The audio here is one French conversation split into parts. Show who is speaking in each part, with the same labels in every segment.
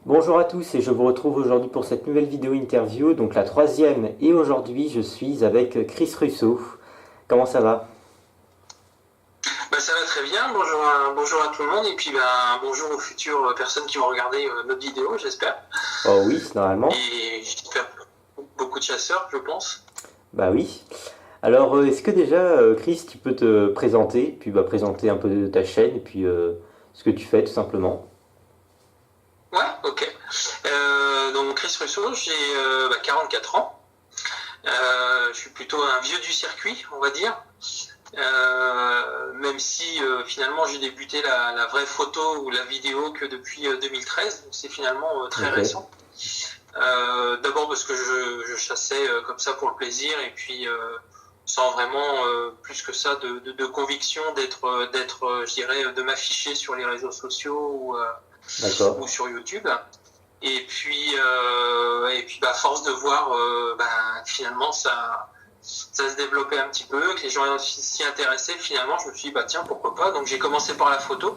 Speaker 1: Bonjour à tous et je vous retrouve aujourd'hui pour cette nouvelle vidéo interview, donc la troisième, et aujourd'hui je suis avec Chris Russo. Comment ça va?
Speaker 2: Ça va très bien, bonjour à tout le monde et puis bonjour aux futures personnes qui vont regarder notre vidéo, j'espère.
Speaker 1: Oh oui, normalement.
Speaker 2: Et j'espère beaucoup de chasseurs, je pense.
Speaker 1: Bah oui. Alors est-ce que déjà Chris tu peux te présenter, puis présenter un peu de ta chaîne et puis ce que tu fais tout simplement.
Speaker 2: Ouais, ok. Donc Chris Russo, j'ai 44 ans. Je suis plutôt un vieux du circuit, on va dire. Même si finalement j'ai débuté la vraie photo ou la vidéo que depuis 2013, c'est finalement très
Speaker 1: Ok,
Speaker 2: récent. D'abord parce que je chassais comme ça pour le plaisir et puis sans vraiment plus que ça de conviction je dirais, de m'afficher sur les réseaux sociaux
Speaker 1: d'accord.
Speaker 2: ou sur YouTube. Et puis, à force de voir finalement ça se développait un petit peu, que les gens s'y intéressaient, finalement je me suis dit tiens, pourquoi pas. Donc j'ai commencé par la photo.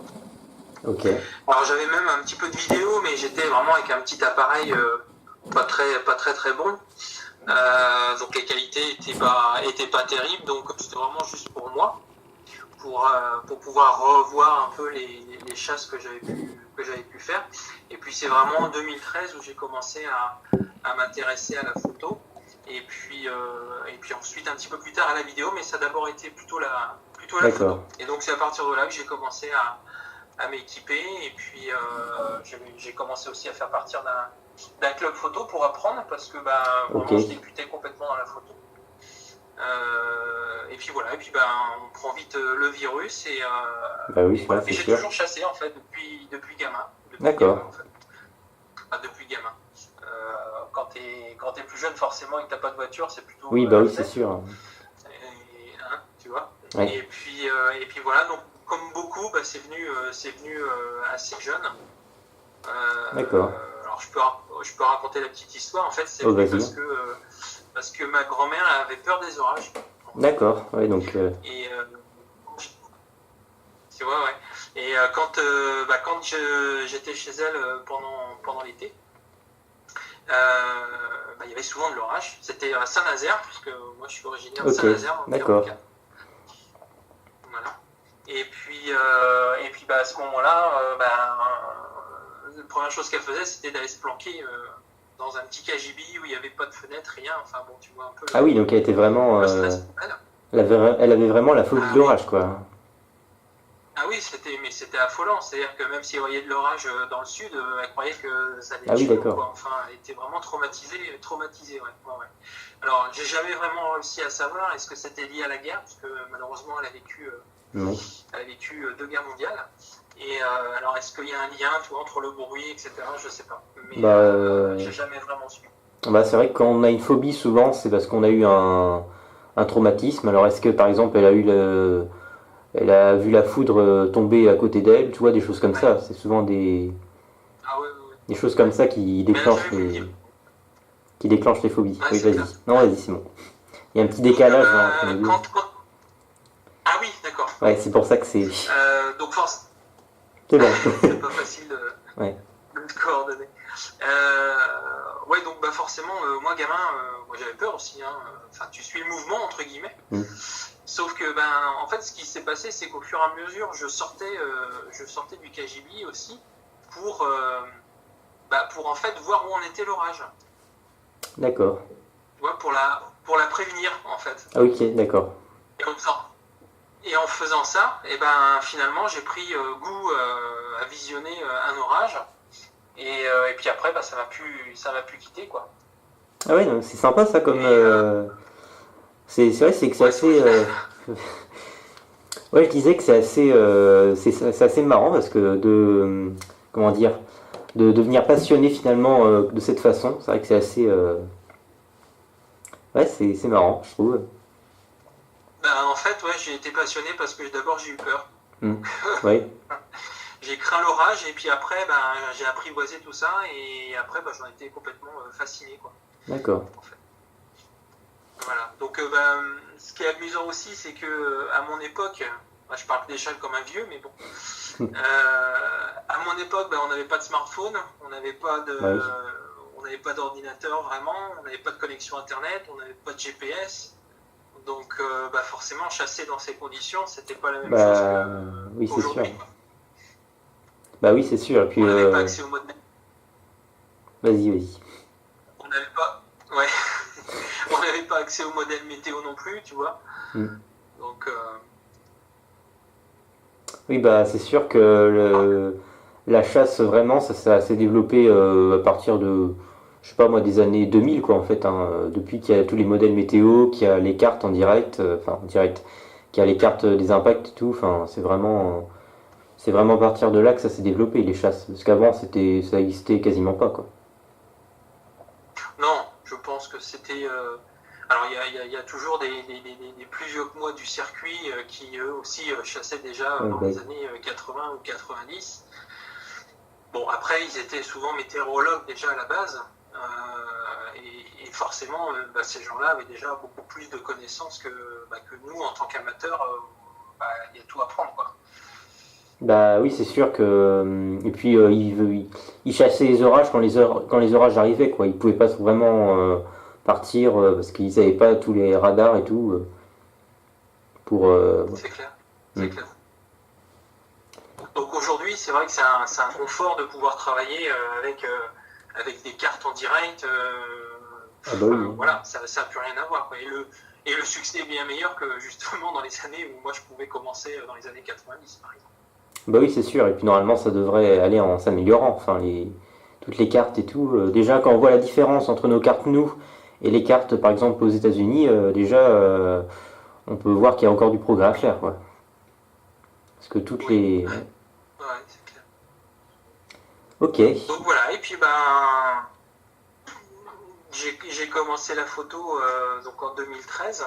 Speaker 1: Ok,
Speaker 2: Alors j'avais même un petit peu de vidéo, mais j'étais vraiment avec un petit appareil pas très bon. Donc les qualités étaient pas terribles, donc c'était vraiment juste pour moi, pour pouvoir revoir un peu les chasses que j'avais pu faire. Et puis c'est vraiment en 2013 où j'ai commencé à m'intéresser à la photo. Et puis ensuite un petit peu plus tard à la vidéo, mais ça a d'abord été plutôt la
Speaker 1: d'accord.
Speaker 2: photo. Et donc c'est à partir de là que j'ai commencé à m'équiper. Et puis j'ai commencé aussi à faire partie d'un club photo pour apprendre, parce que
Speaker 1: Ok,
Speaker 2: vraiment je débutais complètement dans la photo. Et puis voilà, et puis on prend vite le virus
Speaker 1: bah oui,
Speaker 2: et
Speaker 1: ouais,
Speaker 2: voilà. Mais
Speaker 1: c'est
Speaker 2: j'ai
Speaker 1: sûr.
Speaker 2: toujours chassé en fait depuis gamin,
Speaker 1: D'accord.
Speaker 2: en fait. Enfin, depuis gamin. Quand t'es plus jeune, forcément, et que t'as pas de voiture, c'est plutôt
Speaker 1: Oui, bah
Speaker 2: la
Speaker 1: oui, c'est
Speaker 2: flemme.
Speaker 1: sûr.
Speaker 2: Tu vois.
Speaker 1: Ouais,
Speaker 2: Et puis voilà, donc comme beaucoup, c'est venu assez jeune.
Speaker 1: d'accord.
Speaker 2: Alors je peux raconter la petite histoire. En fait, c'est
Speaker 1: Oh,
Speaker 2: venu
Speaker 1: vas-y.
Speaker 2: parce que ma grand-mère avait peur des orages, en fait.
Speaker 1: D'accord, ouais, donc
Speaker 2: Et tu vois, ouais. Et quand j'étais chez elle pendant l'été, il y avait souvent de l'orage. C'était à Saint-Nazaire, puisque moi je suis originaire de
Speaker 1: ok,
Speaker 2: Saint-Nazaire dans le
Speaker 1: d'accord.
Speaker 2: 44. Voilà. Et puis à ce moment-là, la première chose qu'elle faisait, c'était d'aller se planquer dans un petit cagibi où il n'y avait pas de fenêtre, rien. Enfin bon, tu vois un peu
Speaker 1: Ah oui, donc elle était vraiment...
Speaker 2: le stress pour elle.
Speaker 1: elle avait vraiment la phobie de
Speaker 2: Ah oui,
Speaker 1: l'orage, quoi.
Speaker 2: ah oui, mais c'était affolant. C'est-à-dire que même s'il y voyait de l'orage dans le sud, elle croyait que ça allait
Speaker 1: Ah
Speaker 2: être
Speaker 1: oui,
Speaker 2: chez nous,
Speaker 1: d'accord.
Speaker 2: quoi. Enfin, elle était vraiment traumatisée, ouais. Ouais, ouais. Alors, j'ai jamais vraiment réussi à savoir est-ce que c'était lié à la guerre, parce que malheureusement, elle a vécu
Speaker 1: Oui.
Speaker 2: Elle a vécu deux guerres mondiales. Et alors, est-ce qu'il y a un lien, tu vois, entre le bruit, etc. Je sais pas. Mais
Speaker 1: Bah,
Speaker 2: j'ai jamais vraiment su.
Speaker 1: bah c'est vrai que quand on a une phobie, souvent, c'est parce qu'on a eu un traumatisme. Alors, est-ce que, par exemple, elle a vu la foudre tomber à côté d'elle, tu vois, des choses comme
Speaker 2: Ouais.
Speaker 1: ça. C'est souvent
Speaker 2: Ah oui, oui, oui.
Speaker 1: des choses comme
Speaker 2: Ouais.
Speaker 1: ça
Speaker 2: Mais elle a jamais pu me dire.
Speaker 1: qui déclenchent les phobies.
Speaker 2: Ouais,
Speaker 1: Oui,
Speaker 2: c'est
Speaker 1: vas-y.
Speaker 2: clair.
Speaker 1: Non,
Speaker 2: Ouais.
Speaker 1: vas-y, Simon. Il y a un petit
Speaker 2: Donc,
Speaker 1: décalage hein, entre nous deux.
Speaker 2: ah oui, d'accord.
Speaker 1: Ouais, c'est pour ça que c'est...
Speaker 2: Donc, force.
Speaker 1: C'est bon.
Speaker 2: C'est pas facile
Speaker 1: Ouais,
Speaker 2: de coordonner. Ouais, donc, forcément, moi, gamin, moi, j'avais peur aussi. Hein. Enfin, tu suis le mouvement, entre guillemets.
Speaker 1: mm,
Speaker 2: Sauf que, en fait, ce qui s'est passé, c'est qu'au fur et à mesure, je sortais du KGB aussi pour en fait voir où en était l'orage.
Speaker 1: d'accord.
Speaker 2: Tu vois, pour la prévenir, en fait.
Speaker 1: Ah, ok, d'accord.
Speaker 2: Et en faisant ça, finalement, j'ai pris goût à visionner un orage. Et puis après, ça m'a pu quitter, quoi.
Speaker 1: Ah ouais, non, c'est sympa ça comme...
Speaker 2: Et
Speaker 1: c'est vrai, c'est que c'est
Speaker 2: ouais, c'est
Speaker 1: assez...
Speaker 2: original.
Speaker 1: Ouais, je disais que c'est assez, c'est assez marrant parce que comment dire, de devenir passionné finalement de cette façon, c'est vrai que c'est assez, ouais, c'est marrant, je trouve.
Speaker 2: En fait, ouais, j'ai été passionné parce que d'abord j'ai eu peur.
Speaker 1: Hmm.
Speaker 2: Donc,
Speaker 1: Ouais,
Speaker 2: j'ai craint l'orage et puis après, j'ai apprivoisé tout ça et après, j'en étais complètement fasciné, quoi,
Speaker 1: d'accord.
Speaker 2: en fait. Voilà. Donc, ce qui est amusant aussi, c'est que à mon époque, Enfin, je parle déjà comme un vieux, mais bon. À mon époque, on n'avait pas de smartphone, on n'avait pas
Speaker 1: Bah oui.
Speaker 2: d'ordinateur vraiment, on n'avait pas de connexion internet, on n'avait pas de GPS. Donc forcément, chasser dans ces conditions, c'était pas la même chose
Speaker 1: Bah oui, c'est sûr.
Speaker 2: qu'aujourd'hui.
Speaker 1: Bah oui, c'est sûr. Et puis,
Speaker 2: On n'avait pas accès au mode.
Speaker 1: vas-y, vas-y.
Speaker 2: On n'avait pas. Ouais. On n'avait pas accès au modèle météo non plus, tu vois.
Speaker 1: Mm.
Speaker 2: Donc.
Speaker 1: Oui, bah c'est sûr que la chasse, vraiment, ça s'est développé à partir de, je sais pas moi, des années 2000, quoi, en fait, hein, depuis qu'il y a tous les modèles météo, qu'il y a les cartes en direct, enfin, en direct, qu'il y a les cartes des impacts et tout, enfin, c'est vraiment à partir de là que ça s'est développé, les chasses. Parce qu'avant, ça existait quasiment pas, quoi.
Speaker 2: Non, je pense que c'était. Alors, il y a toujours des plus vieux que moi du circuit qui, eux aussi, chassaient déjà
Speaker 1: Ouais,
Speaker 2: dans
Speaker 1: bah,
Speaker 2: les années 80 ou 90. Bon, après, ils étaient souvent météorologues déjà à la base. Et forcément, ces gens-là avaient déjà beaucoup plus de connaissances que nous, en tant qu'amateurs. Il y a tout à prendre, quoi.
Speaker 1: bah oui, c'est sûr que. Et puis, il chassait les orages quand les orages arrivaient, quoi. Ils pouvaient pas vraiment partir parce qu'ils n'avaient pas tous les radars et tout pour. Ouais.
Speaker 2: C'est clair, c'est
Speaker 1: Mm.
Speaker 2: clair. Donc aujourd'hui, c'est vrai que c'est un confort de pouvoir travailler avec des cartes en direct.
Speaker 1: Ah bah oui.
Speaker 2: Voilà, ça n'a plus rien à voir, quoi. Et le succès est bien meilleur que justement dans les années où moi je pouvais commencer dans les années 90, par exemple.
Speaker 1: Bah oui, c'est sûr. Et puis normalement, ça devrait aller en s'améliorant. Enfin, toutes les cartes et tout. Déjà, quand on voit la différence entre nos cartes, nous, et les cartes, par exemple, aux États-Unis, déjà, on peut voir qu'il y a encore du progrès à
Speaker 2: Oui,
Speaker 1: faire, quoi. Parce que toutes
Speaker 2: oui,
Speaker 1: les. Ouais.
Speaker 2: ouais, c'est clair.
Speaker 1: Ok,
Speaker 2: Donc voilà, et puis j'ai commencé la photo donc en 2013.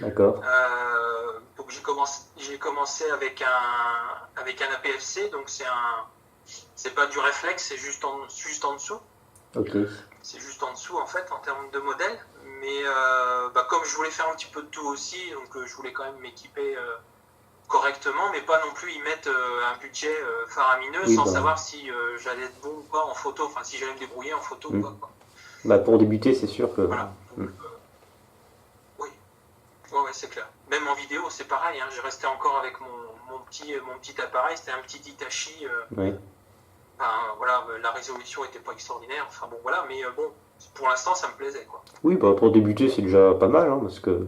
Speaker 1: d'accord.
Speaker 2: Donc j'ai commencé avec un APFC, donc c'est pas du réflexe, c'est juste en dessous.
Speaker 1: Ok.
Speaker 2: C'est juste en dessous en fait en termes de modèle. Mais comme je voulais faire un petit peu de tout aussi, donc je voulais quand même m'équiper correctement, mais pas non plus y mettre un budget faramineux
Speaker 1: Oui,
Speaker 2: sans
Speaker 1: bah.
Speaker 2: savoir si j'allais être bon ou pas en photo, enfin si j'allais me débrouiller en photo ou
Speaker 1: Hmm.
Speaker 2: pas, quoi.
Speaker 1: Bah, pour débuter, c'est sûr que.
Speaker 2: Voilà. Donc,
Speaker 1: Hmm.
Speaker 2: oui, ouais, c'est clair. Même en vidéo, c'est pareil. Hein. J'ai resté encore avec mon petit appareil. C'était un petit Hitachi.
Speaker 1: Ouais.
Speaker 2: Voilà, la résolution était pas extraordinaire. Enfin bon, voilà. Mais bon, pour l'instant, ça me plaisait, quoi.
Speaker 1: Oui, bah, pour débuter, c'est déjà pas mal, hein, parce que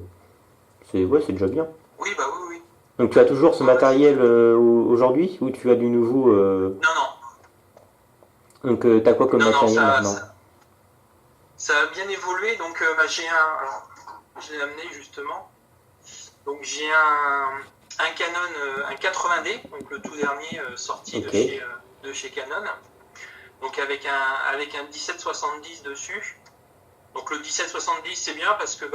Speaker 1: c'est déjà bien.
Speaker 2: Oui, bah oui, oui.
Speaker 1: Donc, tu as toujours ce
Speaker 2: Ouais, ouais, c'est
Speaker 1: matériel
Speaker 2: clair.
Speaker 1: aujourd'hui ou tu as du nouveau
Speaker 2: Non, non,
Speaker 1: Donc, t'as quoi comme
Speaker 2: non, non,
Speaker 1: matériel maintenant?
Speaker 2: ça a bien évolué. Donc, alors, je l'ai amené justement. Donc, j'ai un Canon, un 80D, donc le tout dernier sorti
Speaker 1: Ok.
Speaker 2: de chez Canon. Donc, avec un 1770 dessus. Donc le 1770 c'est bien parce que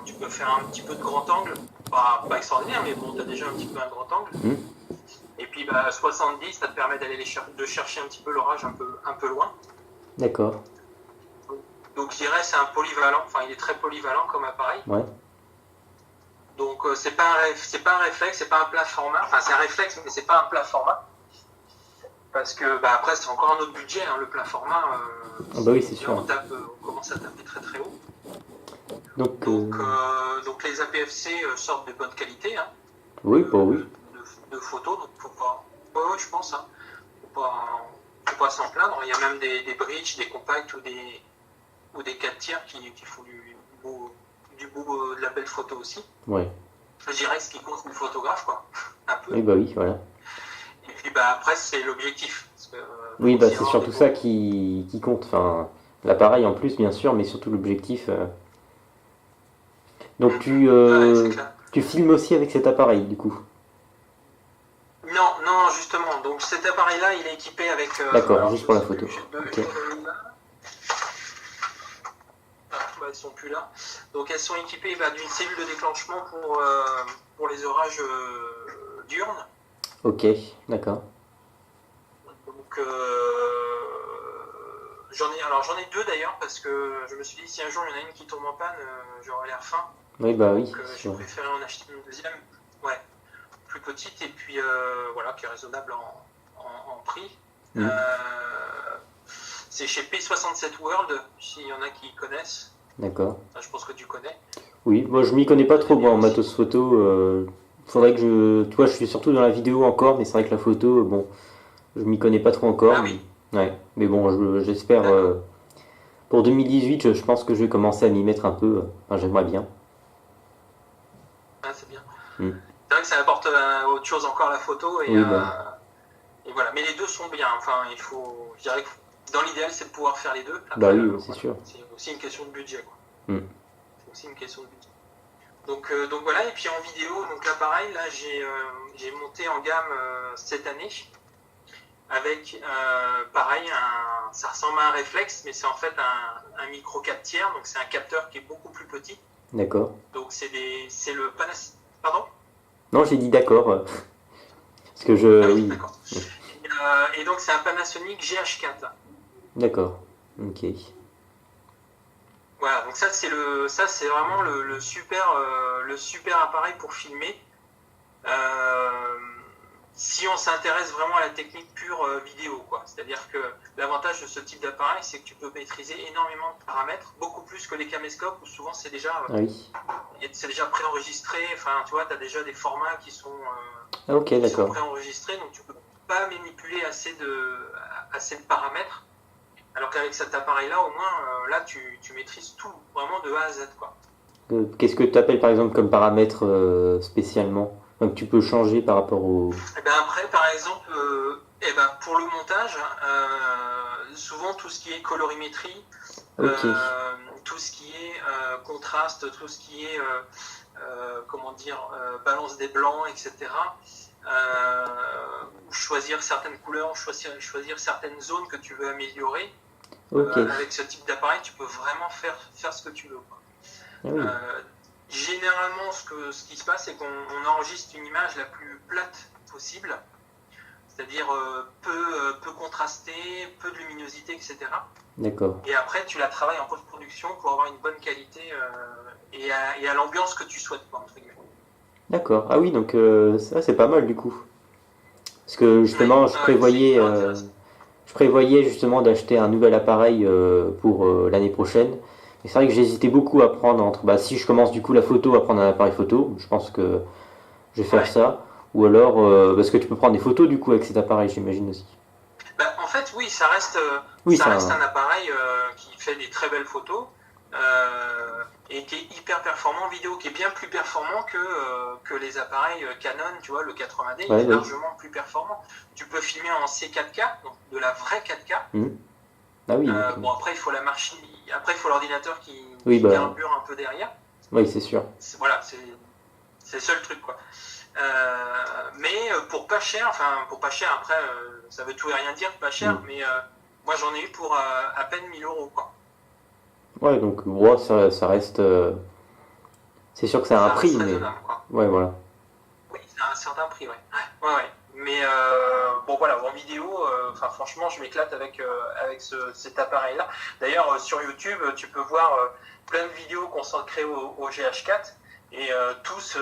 Speaker 2: tu peux faire un petit peu de grand angle, pas extraordinaire mais bon tu as déjà un petit peu un grand angle.
Speaker 1: Hmm.
Speaker 2: Et puis 70 ça te permet de chercher un petit peu l'orage un peu loin.
Speaker 1: D'accord.
Speaker 2: Donc je dirais c'est un polyvalent, enfin il est très polyvalent comme appareil.
Speaker 1: Ouais.
Speaker 2: Donc c'est pas un réflexe, c'est pas un plat format, enfin c'est un réflexe mais c'est pas un plat format. Parce que après c'est encore un autre budget, hein, le plat format.
Speaker 1: Ah bah oui, c'est
Speaker 2: Là,
Speaker 1: sûr.
Speaker 2: on commence à taper très très haut.
Speaker 1: Donc,
Speaker 2: Donc les APFC sortent de bonne qualité, hein,
Speaker 1: oui, bah oui.
Speaker 2: de photos, donc faut pas. Ouais, je pense, hein, faut pas s'en plaindre. Il y a même des bridges, des compacts ou des 4 tiers qui font de la belle photo aussi.
Speaker 1: Ouais.
Speaker 2: Je dirais ce qui compte c'est le photographe, quoi, un peu.
Speaker 1: Oui, bah oui, voilà.
Speaker 2: Et puis après c'est l'objectif. Parce que,
Speaker 1: Oui,
Speaker 2: faut
Speaker 1: bah
Speaker 2: aussi
Speaker 1: c'est
Speaker 2: avoir des
Speaker 1: surtout ça
Speaker 2: bons.
Speaker 1: qui compte. Enfin, l'appareil en plus, bien sûr, mais surtout l'objectif. Donc,
Speaker 2: Ouais, c'est clair.
Speaker 1: tu filmes aussi avec cet appareil, du coup.
Speaker 2: Non, non, justement. Donc cet appareil-là, il est équipé avec.
Speaker 1: D'accord,
Speaker 2: Alors
Speaker 1: juste
Speaker 2: je
Speaker 1: pour la
Speaker 2: sais
Speaker 1: photo.
Speaker 2: plus, j'ai deux
Speaker 1: Ok.
Speaker 2: là. Elles sont plus là. Donc elles sont équipées d'une cellule de déclenchement pour les orages diurnes.
Speaker 1: Ok, d'accord.
Speaker 2: Donc j'en ai deux d'ailleurs parce que je me suis dit si un jour il y en a une qui tombe en panne, j'aurais l'air fin.
Speaker 1: Oui, bah oui,
Speaker 2: Donc
Speaker 1: c'est
Speaker 2: j'ai
Speaker 1: sûr.
Speaker 2: préféré en acheter une deuxième. Ouais. petite et puis voilà, qui est raisonnable en prix.
Speaker 1: Mm.
Speaker 2: C'est chez P67 World, s'il y en a qui connaissent.
Speaker 1: D'accord.
Speaker 2: Enfin, je pense que tu connais.
Speaker 1: Oui, moi je m'y connais pas trop moi en matos photo. Faudrait que tu vois, je suis surtout dans la vidéo encore, mais c'est vrai que la photo, bon, je m'y connais pas trop encore.
Speaker 2: Ah oui.
Speaker 1: Ouais, mais bon, j'espère. Pour 2018, je pense que je vais commencer à m'y mettre un peu. Enfin, j'aimerais bien.
Speaker 2: Ah, c'est bien.
Speaker 1: Mm.
Speaker 2: C'est vrai que ça apporte autre chose encore la photo et,
Speaker 1: Oui, bah.
Speaker 2: et voilà. Mais les deux sont bien. Enfin, je dirais que dans l'idéal, c'est de pouvoir faire les deux. Après,
Speaker 1: Bah oui, c'est
Speaker 2: voilà.
Speaker 1: sûr.
Speaker 2: C'est aussi une question de budget, quoi.
Speaker 1: Mm.
Speaker 2: C'est aussi une question de budget. Donc voilà. Et puis en vidéo, donc là pareil, là j'ai monté en gamme cette année avec pareil, ça ressemble à un réflexe, mais c'est en fait un micro 4 tiers. Donc c'est un capteur qui est beaucoup plus petit.
Speaker 1: D'accord.
Speaker 2: Donc c'est le Panasonic. Pardon?
Speaker 1: Non, j'ai dit d'accord. Parce que
Speaker 2: Ah oui,
Speaker 1: oui.
Speaker 2: d'accord. Et donc c'est un Panasonic GH4.
Speaker 1: D'accord. Ok.
Speaker 2: Voilà, donc ça c'est vraiment le super appareil pour filmer. Si on s'intéresse vraiment à la technique pure vidéo, quoi. C'est-à-dire que l'avantage de ce type d'appareil, c'est que tu peux maîtriser énormément de paramètres, beaucoup plus que les caméscopes où souvent c'est déjà préenregistré. Enfin, tu vois, tu as déjà des formats qui sont préenregistrés, donc tu peux pas manipuler assez de paramètres. Alors qu'avec cet appareil-là, au moins, là, tu maîtrises tout, vraiment de A à Z, quoi.
Speaker 1: Qu'est-ce que tu appelles par exemple comme paramètre spécialement? Donc tu peux changer par rapport au.
Speaker 2: Et ben après, par exemple, pour le montage, souvent tout ce qui est colorimétrie, tout ce qui est contraste, tout ce qui est balance des blancs, etc. Choisir certaines couleurs, choisir certaines zones que tu veux améliorer. Avec ce type d'appareil, tu peux vraiment faire ce que tu veux, quoi.
Speaker 1: Ah oui.
Speaker 2: Généralement, ce qui se passe, c'est qu'on enregistre une image la plus plate possible, c'est-à-dire peu contrastée, peu de luminosité, etc.
Speaker 1: D'accord.
Speaker 2: Et après, tu la travailles en post-production pour avoir une bonne qualité et à l'ambiance que tu souhaites, entre guillemets.
Speaker 1: D'accord. Ah oui, donc ça c'est pas mal du coup. Parce que justement, je prévoyais justement d'acheter un nouvel appareil pour l'année prochaine. Et c'est vrai que j'hésitais beaucoup à prendre entre. Si je commence du coup la photo, à prendre un appareil photo, je pense que je vais faire ça. Ou alors, parce que tu peux prendre des photos du coup avec cet appareil, j'imagine aussi.
Speaker 2: En fait, oui, ça reste un appareil qui fait des très belles photos et qui est hyper performant en vidéo, qui est bien plus performant que les appareils Canon, tu vois, le 80D, il est largement plus performant. Tu peux filmer en C4K, donc de la vraie 4K.
Speaker 1: Ah oui.
Speaker 2: Bon, après, il faut la machine, après, il faut l'ordinateur qui carbure un peu derrière.
Speaker 1: Oui, c'est sûr.
Speaker 2: Voilà, c'est le seul truc, quoi. Mais pour pas cher, après, ça veut tout et rien dire, pas cher, mais moi j'en ai eu pour à peine 1000 €, quoi.
Speaker 1: Ouais, donc ça reste. C'est sûr que c'est un prix, mais.
Speaker 2: Quoi.
Speaker 1: Ouais, voilà.
Speaker 2: Oui, c'est un certain prix, ouais. Mais bon, voilà, en vidéo, franchement, je m'éclate avec cet appareil-là. D'ailleurs, sur YouTube, tu peux voir plein de vidéos consacrées au GH4. Et tous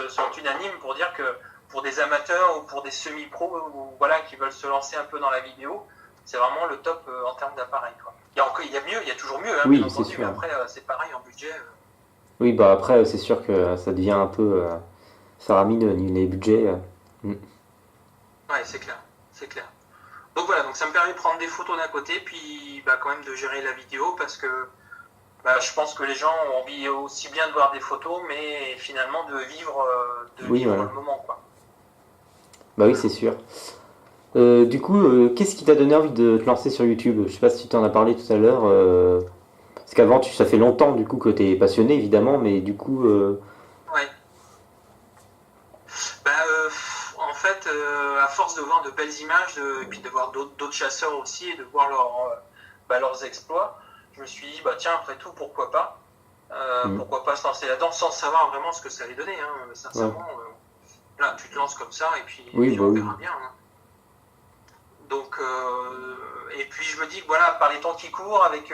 Speaker 2: sont unanimes pour dire que pour des amateurs ou pour des semi-pros qui veulent se lancer un peu dans la vidéo, c'est vraiment le top en termes d'appareil, quoi. Il y a mieux, il y a toujours mieux, hein,
Speaker 1: oui,
Speaker 2: bien entendu,
Speaker 1: sûr.
Speaker 2: Mais après c'est pareil en budget.
Speaker 1: Oui, après c'est sûr que ça devient un peu faramineux les budgets.
Speaker 2: Ouais, c'est clair. Donc voilà, donc ça me permet de prendre des photos d'un côté, puis quand même de gérer la vidéo parce que je pense que les gens ont envie aussi bien de voir des photos, mais finalement de vivre le moment, quoi.
Speaker 1: Bah oui, c'est sûr. Du coup, qu'est-ce qui t'a donné envie de te lancer sur YouTube? Je sais pas si tu t'en as parlé tout à l'heure. Parce qu'avant, ça fait longtemps du coup que tu es passionné, évidemment, mais du coup.
Speaker 2: Ouais. En fait, à force de voir de belles images, et puis de voir d'autres chasseurs aussi, et de voir leurs exploits, je me suis dit, tiens, après tout, pourquoi pas pourquoi pas se lancer là-dedans sans savoir vraiment ce que ça allait donner, hein, sincèrement. Là, tu te lances comme ça, et puis on verra bien. Hein. Donc, et puis je me dis que par les temps qui courent, avec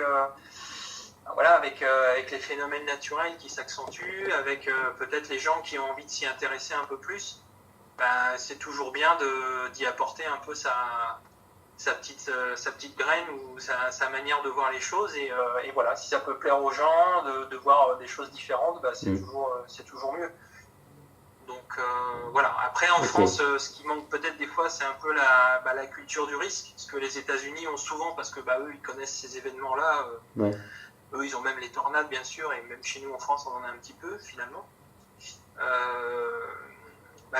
Speaker 2: les phénomènes naturels qui s'accentuent, avec peut-être les gens qui ont envie de s'y intéresser un peu plus, ben, c'est toujours bien d'y apporter un peu sa petite graine ou sa manière de voir les choses. Et voilà, si ça peut plaire aux gens de voir des choses différentes, ben, c'est toujours mieux. Donc voilà. Après en France, ce qui manque peut-être des fois, c'est un peu la culture du risque, ce que les États-Unis ont souvent, parce que eux, ils connaissent ces événements-là.
Speaker 1: Ouais.
Speaker 2: Eux, ils ont même les tornades, bien sûr, et même chez nous en France, on en a un petit peu finalement.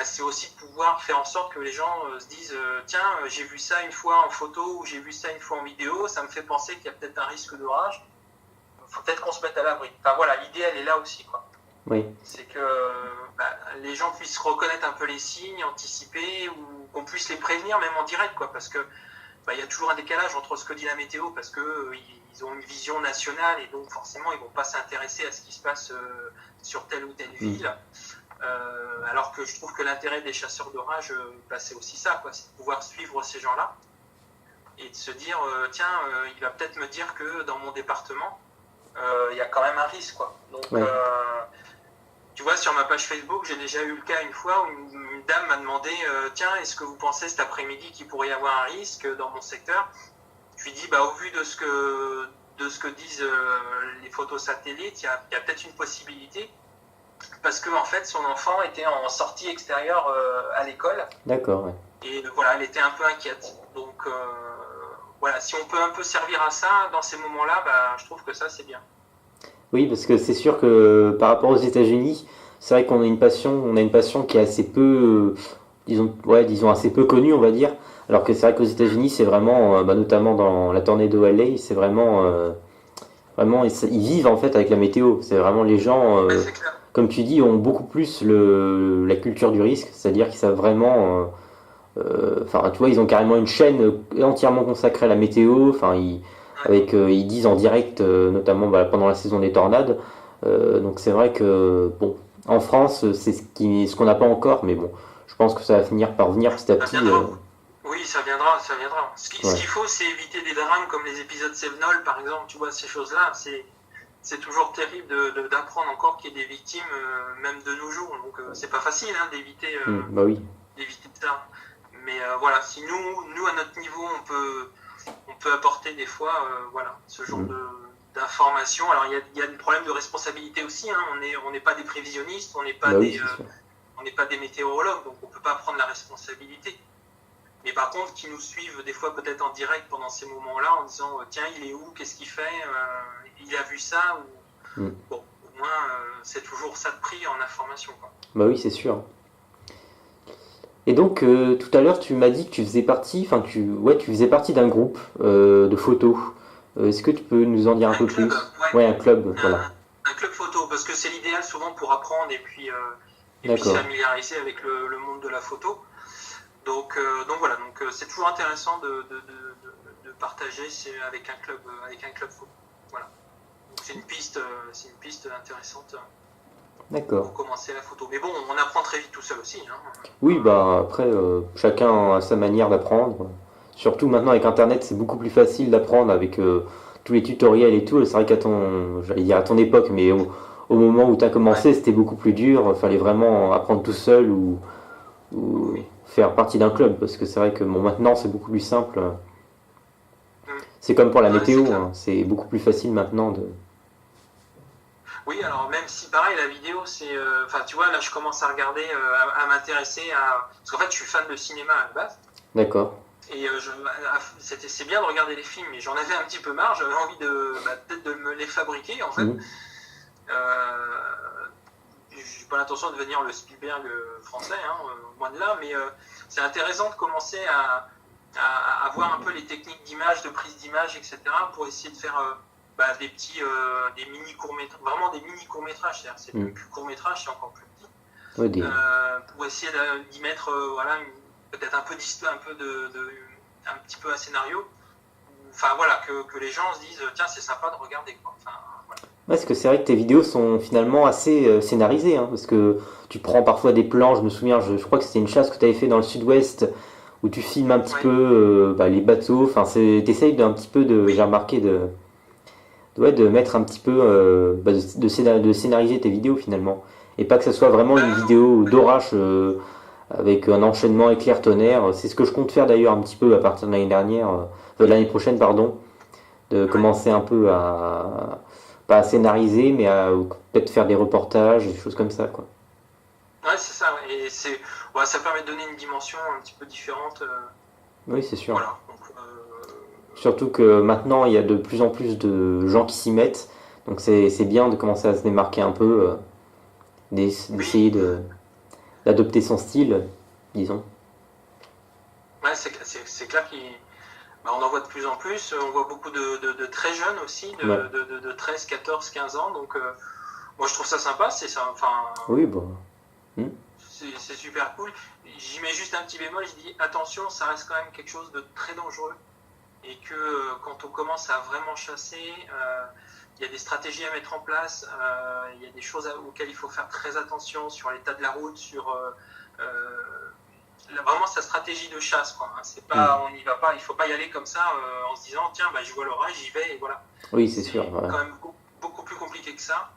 Speaker 2: C'est aussi de pouvoir faire en sorte que les gens se disent tiens, j'ai vu ça une fois en photo ou j'ai vu ça une fois en vidéo, ça me fait penser qu'il y a peut-être un risque d'orage. Il faut peut-être qu'on se mette à l'abri. Enfin voilà, l'idée elle est là aussi, quoi.
Speaker 1: Oui.
Speaker 2: C'est que les gens puissent reconnaître un peu les signes, anticiper, ou qu'on puisse les prévenir même en direct, quoi, parce que il y a toujours un décalage entre ce que dit la météo, parce que ils ont une vision nationale et donc forcément ils vont pas s'intéresser à ce qui se passe sur telle ou telle ville. Alors que je trouve que l'intérêt des chasseurs d'orage, c'est aussi ça, quoi, c'est de pouvoir suivre ces gens-là et de se dire tiens, il va peut-être me dire que dans mon département il y a quand même un risque, quoi. Donc tu vois, sur ma page Facebook, j'ai déjà eu le cas une fois où une dame m'a demandé tiens, est-ce que vous pensez cet après-midi qu'il pourrait y avoir un risque dans mon secteur? Je lui dis au vu de ce que disent les photos satellites, il y a peut-être une possibilité, parce que en fait son enfant était en sortie extérieure à l'école.
Speaker 1: D'accord, ouais.
Speaker 2: Et voilà, elle était un peu inquiète. Donc voilà, si on peut un peu servir à ça dans ces moments-là, je trouve que ça c'est bien.
Speaker 1: Oui, parce que c'est sûr que par rapport aux États-Unis, c'est vrai qu'on a une passion qui est assez peu, disons assez peu connue, on va dire. Alors que c'est vrai qu'aux États-Unis, c'est vraiment, notamment dans la Tornado Alley, c'est vraiment, ils vivent en fait avec la météo. C'est vraiment les gens,
Speaker 2: C'est clair.
Speaker 1: comme tu dis, ont beaucoup plus la culture du risque, c'est-à-dire qu'ils savent vraiment. Enfin, tu vois, ils ont carrément une chaîne entièrement consacrée à la météo. Enfin, ils disent en direct, notamment pendant la saison des tornades. Donc c'est vrai que bon, en France, c'est ce qu'on n'a pas encore, mais bon, je pense que ça va finir par venir petit à petit.
Speaker 2: Oui, ça viendra. Ce qu'il faut, c'est éviter des drames comme les épisodes Sevenol, par exemple. Tu vois, ces choses-là, c'est toujours terrible d'apprendre encore qu'il y ait des victimes, même de nos jours. Donc c'est pas facile d'éviter d'éviter ça. Mais voilà, si nous à notre niveau, on peut apporter des fois ce genre d'informations. Alors il y a des problèmes de responsabilité aussi. On n'est pas des prévisionnistes, on n'est pas des météorologues, donc on peut pas prendre la responsabilité. Mais par contre, qui nous suivent des fois peut-être en direct pendant ces moments-là, en disant tiens, il est où, qu'est-ce qu'il fait, il a vu ça, ou bon, au moins c'est toujours ça de prix en information, quoi.
Speaker 1: Bah oui, c'est sûr. Et donc, tout à l'heure, tu m'as dit que tu faisais partie, tu faisais partie d'un groupe de photos. Est-ce que tu peux nous en dire un peu
Speaker 2: club,
Speaker 1: plus? Ouais, un club, voilà.
Speaker 2: Un club photo, parce que c'est l'idéal souvent pour apprendre et puis se familiariser avec le monde de la photo. Donc voilà, c'est toujours intéressant de partager avec un club photo. Voilà. Donc c'est une piste intéressante.
Speaker 1: D'accord.
Speaker 2: Pour commencer la photo. Mais bon, on apprend très vite tout seul aussi.
Speaker 1: Oui, après, chacun a sa manière d'apprendre. Surtout maintenant avec Internet, c'est beaucoup plus facile d'apprendre avec tous les tutoriels et tout. C'est vrai à ton époque, mais au moment où tu as commencé, c'était beaucoup plus dur. Il fallait vraiment apprendre tout seul ou faire partie d'un club. Parce que c'est vrai que maintenant, c'est beaucoup plus simple. C'est comme pour la météo, c'est beaucoup plus facile maintenant de...
Speaker 2: Oui, alors même si pareil, la vidéo, c'est... tu vois, là, je commence à regarder, à m'intéresser à... Parce qu'en fait, je suis fan de cinéma à la base.
Speaker 1: D'accord.
Speaker 2: Et c'est bien de regarder les films, mais j'en avais un petit peu marre. J'avais envie peut-être de me les fabriquer, en fait. J'ai pas l'intention de devenir le Spielberg français, loin de là, mais c'est intéressant de commencer à voir un peu les techniques d'image, de prise d'image, etc., pour essayer de faire... des mini courts-métrages, vraiment des mini courts-métrages, c'est-à-dire c'est plus court-métrage, c'est encore plus petit, pour essayer d'y mettre peut-être un peu d'histoire, un petit peu un scénario, que les gens se disent tiens, c'est sympa de regarder, quoi.
Speaker 1: Parce que c'est vrai que tes vidéos sont finalement assez scénarisées, parce que tu prends parfois des plans. Je me souviens, je crois que c'était une chasse que tu avais fait dans le sud-ouest où tu filmes un petit peu les bateaux. Enfin, t'essayes d'un petit peu j'ai remarqué de mettre un petit peu de scénariser tes vidéos finalement, et pas que ce soit vraiment une vidéo d'orage avec un enchaînement éclair-tonnerre. C'est ce que je compte faire d'ailleurs un petit peu à partir de l'année dernière, de l'année prochaine, pardon, de
Speaker 2: Ouais,
Speaker 1: commencer un peu pas à scénariser, mais à peut-être faire des reportages, des choses comme ça, quoi.
Speaker 2: ouais c'est ça. Ouais. Et ouais, ça permet de donner une dimension un petit peu différente.
Speaker 1: Oui, c'est sûr.
Speaker 2: Voilà. Donc,
Speaker 1: Surtout que maintenant, il y a de plus en plus de gens qui s'y mettent, donc c'est bien de commencer à se démarquer un peu,
Speaker 2: oui,
Speaker 1: d'essayer d'adopter son style, disons.
Speaker 2: ouais, c'est clair qu'on en voit de plus en plus. On voit beaucoup de très jeunes aussi,
Speaker 1: Ouais.
Speaker 2: de 13, 14, 15 ans. Donc, moi, je trouve ça sympa. C'est ça. Enfin,
Speaker 1: Oui, bon. Hmm.
Speaker 2: c'est super cool. J'y mets juste un petit bémol. Je dis attention, ça reste quand même quelque chose de très dangereux. Et que quand on commence à vraiment chasser, il y a des stratégies à mettre en place. Il y a des choses auxquelles il faut faire très attention sur l'état de la route, sur vraiment sa stratégie de chasse, quoi. Hein. C'est pas, on n'y va pas, il faut pas y aller comme ça en se disant tiens, bah, je vois l'orage, j'y vais et voilà.
Speaker 1: Oui, c'est
Speaker 2: C'est
Speaker 1: sûr. Ouais.
Speaker 2: quand même beaucoup plus compliqué que ça.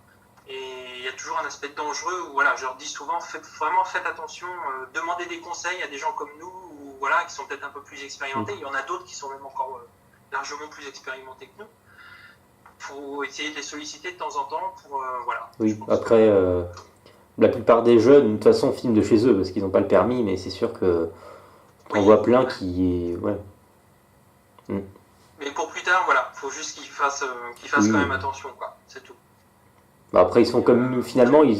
Speaker 2: Et il y a toujours un aspect dangereux où voilà, je leur dis souvent faites attention, demandez des conseils à des gens comme nous ou voilà qui sont peut-être un peu plus expérimentés. Il y en a d'autres qui sont même encore largement plus expérimentés que nous. Faut essayer de les solliciter de temps en temps pour voilà. Je
Speaker 1: Oui,
Speaker 2: pense
Speaker 1: après, la plupart des jeunes, de toute façon, filment de chez eux parce qu'ils n'ont pas le permis, mais c'est sûr que t'en
Speaker 2: oui,
Speaker 1: vois plein
Speaker 2: ouais.
Speaker 1: qui. Ouais. Hmm.
Speaker 2: Mais pour plus tard, voilà, faut juste qu'ils fassent quand
Speaker 1: Oui.
Speaker 2: même attention, quoi. C'est tout.
Speaker 1: Bah, après, ils sont
Speaker 2: Et,
Speaker 1: comme nous, finalement, ils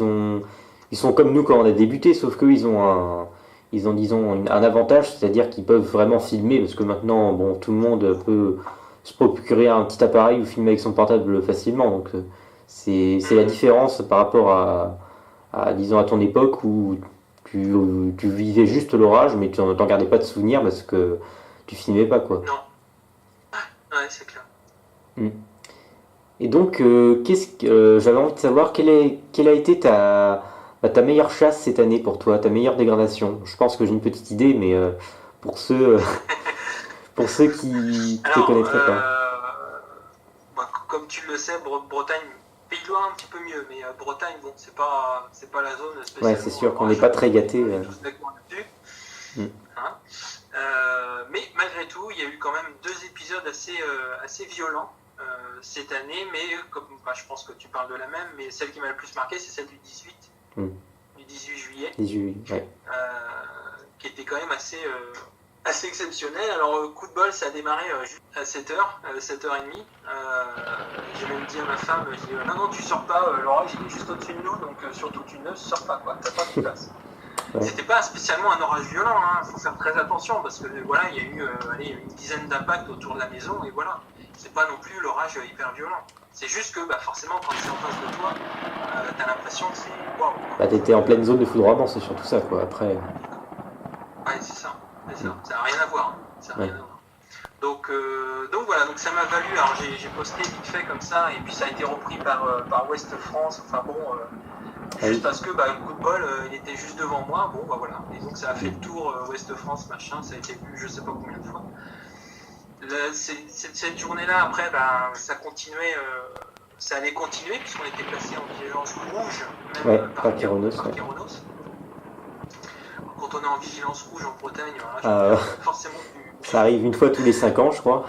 Speaker 1: sont comme nous quand on a débuté, sauf qu'eux, ils ont, disons, un avantage, c'est-à-dire qu'ils peuvent vraiment filmer, parce que maintenant, bon, tout le monde peut se procurer un petit appareil ou filmer avec son portable facilement, donc c'est la différence par rapport disons, à ton époque où tu vivais juste l'orage, mais tu n'en gardais pas de souvenirs parce que tu filmais pas, quoi.
Speaker 2: non, ouais, c'est clair.
Speaker 1: Mm. Et donc, j'avais envie de savoir quelle a été ta meilleure chasse cette année pour toi, ta meilleure dégradation. Je pense que j'ai une petite idée, mais pour ceux, pour ceux qui te
Speaker 2: Alors,
Speaker 1: connaîtraient pas.
Speaker 2: bah, comme tu le sais, Bretagne, Pays de Loire un petit peu mieux, mais Bretagne, bon, c'est pas la zone
Speaker 1: Ouais, c'est
Speaker 2: spécialement
Speaker 1: sûr qu'on n'est pas
Speaker 2: orageuse.
Speaker 1: très gâté.
Speaker 2: On est tous d'accord là-dessus.
Speaker 1: Mm.
Speaker 2: Hein. Mais malgré tout, il y a eu quand même 2 épisodes assez violents cette année, mais comme bah, je pense que tu parles de la même, mais celle qui m'a le plus marqué, c'est celle du 18,
Speaker 1: Mm.
Speaker 2: du 18 juillet,
Speaker 1: Ouais.
Speaker 2: qui était quand même assez exceptionnel. Alors, coup de bol, ça a démarré juste à 7h, 7h30. J'ai même dit à ma femme, j'ai dit, non, non, tu sors pas, l'orage il est juste au-dessus de nous, donc surtout tu ne sors pas, quoi, t'as pas de place.
Speaker 1: Ouais.
Speaker 2: C'était pas spécialement un orage violent, hein. Faut faire très attention parce que voilà, il y a eu une dizaine d'impacts autour de la maison et voilà. C'est pas non plus l'orage hyper violent. C'est juste que bah, forcément quand c'est en face de toi, t'as l'impression que c'est waouh.
Speaker 1: Bah, t'étais en pleine zone de foudroiement, c'est surtout ça, quoi. Après.
Speaker 2: Ouais, c'est ça. Ça n'a rien à voir. Hein. Ça n'a
Speaker 1: Ouais.
Speaker 2: rien à voir. Donc voilà, donc ça m'a valu. Alors j'ai posté vite fait comme ça et puis ça a été repris par Ouest France. Enfin bon. Juste parce que bah, le coup de bol, il était juste devant moi, bon bah voilà. Et donc ça a fait le tour Ouest France, machin, ça a été vu je sais pas combien de fois. Cette journée-là, après, bah, ça allait continuer puisqu'on était placé en vigilance rouge, même
Speaker 1: Ouais,
Speaker 2: par
Speaker 1: par Kéronos, ouais.
Speaker 2: Kéronos. Quand on est en vigilance rouge en Bretagne,
Speaker 1: Ah,
Speaker 2: forcément
Speaker 1: ça arrive une fois tous les 5 ans, je crois.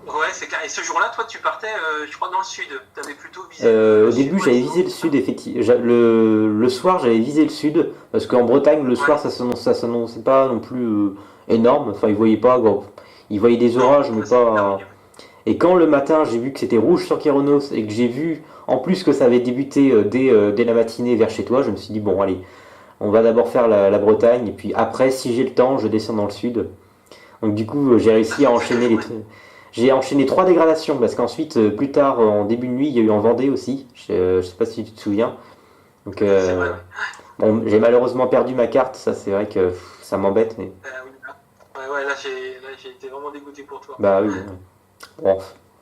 Speaker 2: Ouais, c'est clair. Et ce jour-là, toi, tu partais, je crois, dans le sud. Tu avais plutôt visé le
Speaker 1: Au
Speaker 2: sud.
Speaker 1: début, j'avais visé le sud, effectivement. Le soir, j'avais visé le sud, parce qu'en Bretagne, le soir,
Speaker 2: Ouais.
Speaker 1: ça s'annonçait pas non plus énorme. Enfin, ils voyaient pas, bon, ils voyaient des orages, mais
Speaker 2: Non, c'est
Speaker 1: pas. Et quand le matin, j'ai vu que c'était rouge sur Kéronos et que j'ai vu en plus que ça avait débuté dès la matinée vers chez toi, je me suis dit, bon, allez, on va d'abord faire la Bretagne, et puis après, si j'ai le temps, je descends dans le sud. Donc, du coup, j'ai réussi à enchaîner les trucs. J'ai enchaîné 3 dégradations parce qu'ensuite, plus tard, en début de nuit, il y a eu en Vendée aussi. Je sais pas si tu te souviens. Donc,
Speaker 2: c'est vrai, ouais.
Speaker 1: bon, j'ai malheureusement perdu ma carte. Ça, c'est vrai que ça m'embête. Mais
Speaker 2: Oui, ouais, là, j'ai été vraiment dégoûté pour toi.
Speaker 1: bah oui. Bon,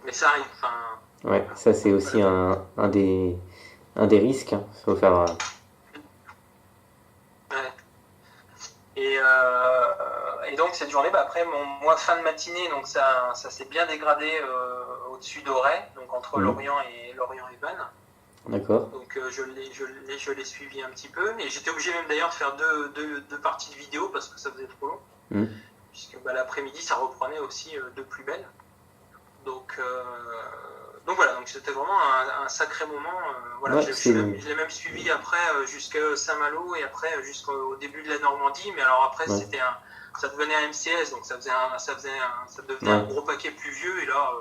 Speaker 2: Mais ça arrive. Enfin,
Speaker 1: ouais, ça c'est aussi un des risques. Hein. Faut faire.
Speaker 2: ouais. Et donc, cette journée, bah, après, moi, fin de matinée, donc ça s'est bien dégradé au-dessus d'Auray, donc entre Lorient et Vannes.
Speaker 1: D'accord.
Speaker 2: Donc je l'ai suivi un petit peu. Et j'étais obligé même d'ailleurs de faire deux parties de vidéo parce que ça faisait trop long.
Speaker 1: Mm.
Speaker 2: Puisque l'après-midi, ça reprenait aussi de plus belle. Donc voilà, donc c'était vraiment un sacré moment. Voilà,
Speaker 1: Ouais,
Speaker 2: je l'ai même suivi après jusqu'à Saint-Malo et après jusqu'au début de la Normandie. Mais alors après,
Speaker 1: Ouais.
Speaker 2: ça devenait un MCS, donc ça devenait un gros paquet pluvieux. Et là,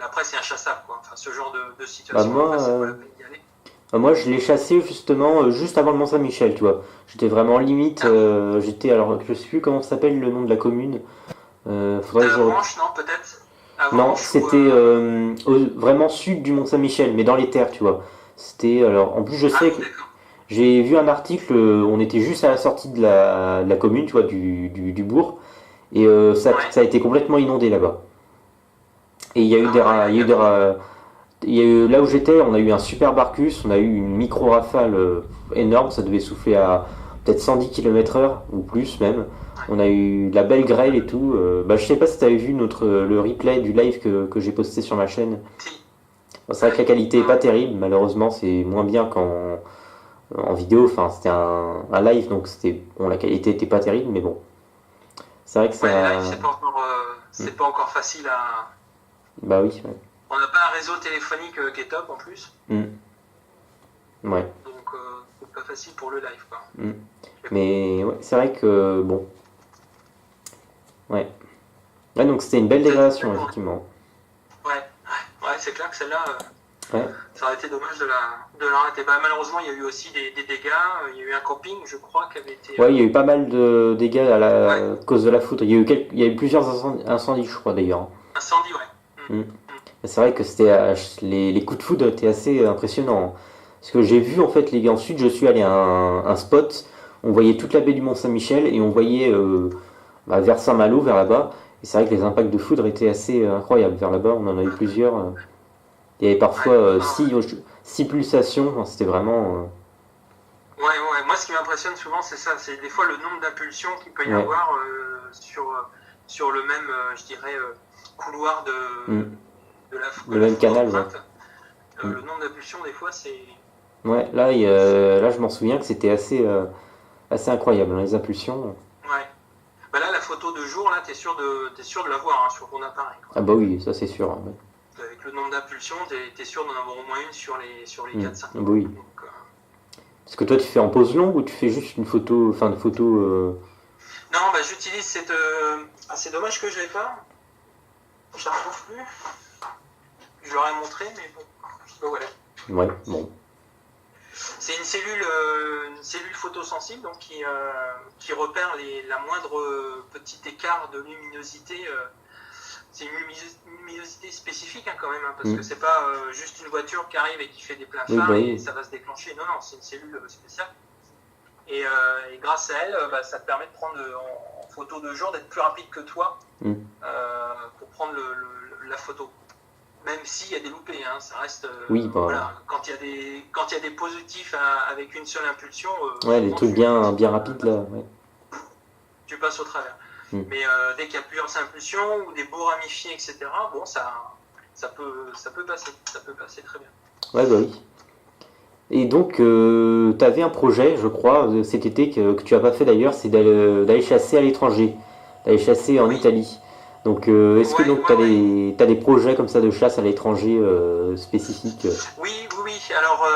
Speaker 2: après, c'est inchassable, quoi. Enfin, ce genre de situation,
Speaker 1: Moi,
Speaker 2: après, c'est pas la peine d'y aller.
Speaker 1: moi, je l'ai chassé justement juste avant le Mont-Saint-Michel, tu vois. J'étais vraiment limite.
Speaker 2: Ah oui,
Speaker 1: Alors, je sais plus comment s'appelle le nom de la commune. Faudrait que je.
Speaker 2: Avranches, non, peut-être
Speaker 1: Non,
Speaker 2: Avranches ou.
Speaker 1: c'était vraiment sud du Mont-Saint-Michel, mais dans les terres, tu vois. C'était alors. En plus, je
Speaker 2: Ah
Speaker 1: sais
Speaker 2: oui,
Speaker 1: que
Speaker 2: d'accord.
Speaker 1: j'ai vu un article. On était juste à la sortie de la commune, tu vois, du bourg, et
Speaker 2: Ouais.
Speaker 1: ça a été complètement inondé là-bas. Et il y a eu
Speaker 2: Ah ouais,
Speaker 1: il y a eu
Speaker 2: il y avait.
Speaker 1: il y a eu, là où j'étais, on a eu un super Barcus, on a eu une micro rafale énorme, ça devait souffler à peut-être 110 km/h ou plus même.
Speaker 2: Ouais.
Speaker 1: On a eu de la belle grêle et tout. Je sais pas si tu avais vu le replay du live que j'ai posté sur ma chaîne.
Speaker 2: Si.
Speaker 1: Bon, c'est vrai
Speaker 2: Ouais.
Speaker 1: que la qualité est
Speaker 2: Ouais.
Speaker 1: pas terrible, malheureusement c'est moins bien en vidéo. Enfin, c'était un live donc bon, la qualité était pas terrible, mais bon, c'est vrai que
Speaker 2: Ouais, les lives,
Speaker 1: ça.
Speaker 2: c'est pas encore facile à.
Speaker 1: Bah oui, ouais.
Speaker 2: On n'a pas un réseau téléphonique qui est top en plus,
Speaker 1: Mm. Ouais.
Speaker 2: donc c'est pas facile pour le live, quoi.
Speaker 1: Mm.
Speaker 2: Mais bon.
Speaker 1: Mais ouais, c'est vrai que bon, ouais. Ouais, donc c'était une belle
Speaker 2: Peut-être
Speaker 1: dégradation,
Speaker 2: pour.
Speaker 1: effectivement.
Speaker 2: Ouais, c'est clair que celle-là,
Speaker 1: Ouais,
Speaker 2: ça aurait été dommage de l'arrêter. Bah, malheureusement, il y a eu aussi des dégâts. Il y a eu un camping, je crois, qui avait été.
Speaker 1: ouais, il y a eu pas mal de dégâts
Speaker 2: Ouais,
Speaker 1: à cause de la foudre. Il y a eu plusieurs incendies, je crois, d'ailleurs.
Speaker 2: incendie, ouais.
Speaker 1: Mm. C'est vrai que les coups de foudre étaient assez impressionnants, hein. Parce que j'ai vu, en fait, ensuite, je suis allé à un spot, on voyait toute la baie du Mont-Saint-Michel et on voyait vers Saint-Malo, vers là-bas. Et c'est vrai que les impacts de foudre étaient assez incroyables vers là-bas. On en a eu plusieurs. Il y avait parfois
Speaker 2: Ouais.
Speaker 1: six pulsations. Enfin, c'était vraiment.
Speaker 2: Ouais. Moi, ce qui m'impressionne souvent, c'est ça. C'est des fois le nombre d'impulsions qu'il peut y
Speaker 1: Ouais.
Speaker 2: avoir sur le même, je dirais, couloir
Speaker 1: Mm.
Speaker 2: de
Speaker 1: Le
Speaker 2: la
Speaker 1: même
Speaker 2: foudre
Speaker 1: canal, ouais.
Speaker 2: empreinte.
Speaker 1: Mm.
Speaker 2: Le nombre d'impulsions, des fois, c'est.
Speaker 1: Ouais, là, je m'en souviens que c'était assez incroyable, hein, les impulsions.
Speaker 2: Ouais. Bah là, la photo de jour, là, t'es sûr de la voir hein, sur ton appareil, quoi.
Speaker 1: Ah bah oui, ça c'est sûr, ouais.
Speaker 2: Avec le nombre d'impulsions, t'es sûr d'en avoir au moins une sur les
Speaker 1: Mm.
Speaker 2: 4-5.
Speaker 1: Ah bah oui.
Speaker 2: Donc,
Speaker 1: Parce que toi, tu fais en pause longue ou tu fais juste une photo, enfin, une photo.
Speaker 2: non, bah, j'utilise cette. C'est dommage que je l'ai pas. Je la retrouve plus. Je l'aurais montré, mais bon. Voilà.
Speaker 1: Ouais, bon.
Speaker 2: C'est une cellule photosensible donc qui repère la moindre petit écart de luminosité. C'est une luminosité spécifique hein, quand même, hein, parce
Speaker 1: Mm.
Speaker 2: que c'est pas juste une voiture qui arrive et qui fait des pleins
Speaker 1: Oui,
Speaker 2: phares
Speaker 1: bah
Speaker 2: et
Speaker 1: oui.
Speaker 2: ça va se déclencher. Non, c'est une cellule spéciale. Et grâce à elle, ça te permet de prendre en photo de jour, d'être plus rapide que toi
Speaker 1: Mm.
Speaker 2: pour prendre la photo. Même s'il y a des loupés, hein, ça reste.
Speaker 1: Oui, bah.
Speaker 2: Voilà, quand il y a des positifs avec une seule impulsion,
Speaker 1: Ouais, les
Speaker 2: souvent,
Speaker 1: trucs bien rapides là, ouais.
Speaker 2: tu passes au travers.
Speaker 1: Mm.
Speaker 2: Mais dès qu'il y a plusieurs impulsions ou des beaux ramifiés, etc., bon, ça peut passer. Ça peut passer très bien.
Speaker 1: Ouais, bah oui. Et donc, tu avais un projet, je crois, cet été que tu as pas fait d'ailleurs, c'est d'aller chasser à l'étranger, d'aller chasser en
Speaker 2: Oui,
Speaker 1: Italie. Donc, est-ce que donc
Speaker 2: ouais.
Speaker 1: t'as des projets comme ça de chasse à l'étranger spécifiques?
Speaker 2: Oui. Alors,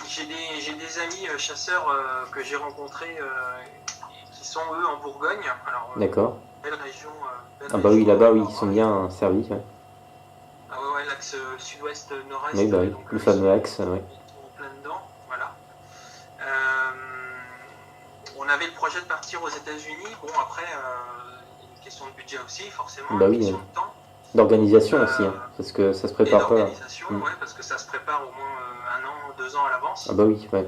Speaker 2: j'ai des amis chasseurs que j'ai rencontrés qui sont eux en Bourgogne. Alors,
Speaker 1: D'accord.
Speaker 2: belle région.
Speaker 1: Ah bah oui, là-bas, oui, ils sont
Speaker 2: nord-ouest.
Speaker 1: bien servis, ouais.
Speaker 2: Ah ouais, l'axe sud-ouest
Speaker 1: Oui,
Speaker 2: nord-est,
Speaker 1: bah oui,
Speaker 2: donc
Speaker 1: le fameux axe, ouais.
Speaker 2: ils sont en plein dedans, voilà. Euh, on avait le projet de partir aux États-Unis. Bon, après, une question de budget aussi, forcément,
Speaker 1: Bah
Speaker 2: une
Speaker 1: oui,
Speaker 2: question de temps
Speaker 1: d'organisation aussi, hein, parce que ça se
Speaker 2: et
Speaker 1: prépare pas.
Speaker 2: d'organisation,
Speaker 1: Mm.
Speaker 2: ouais, parce que ça se prépare au moins 1 an, 2 ans à
Speaker 1: Ah
Speaker 2: l'avance.
Speaker 1: bah oui, ouais.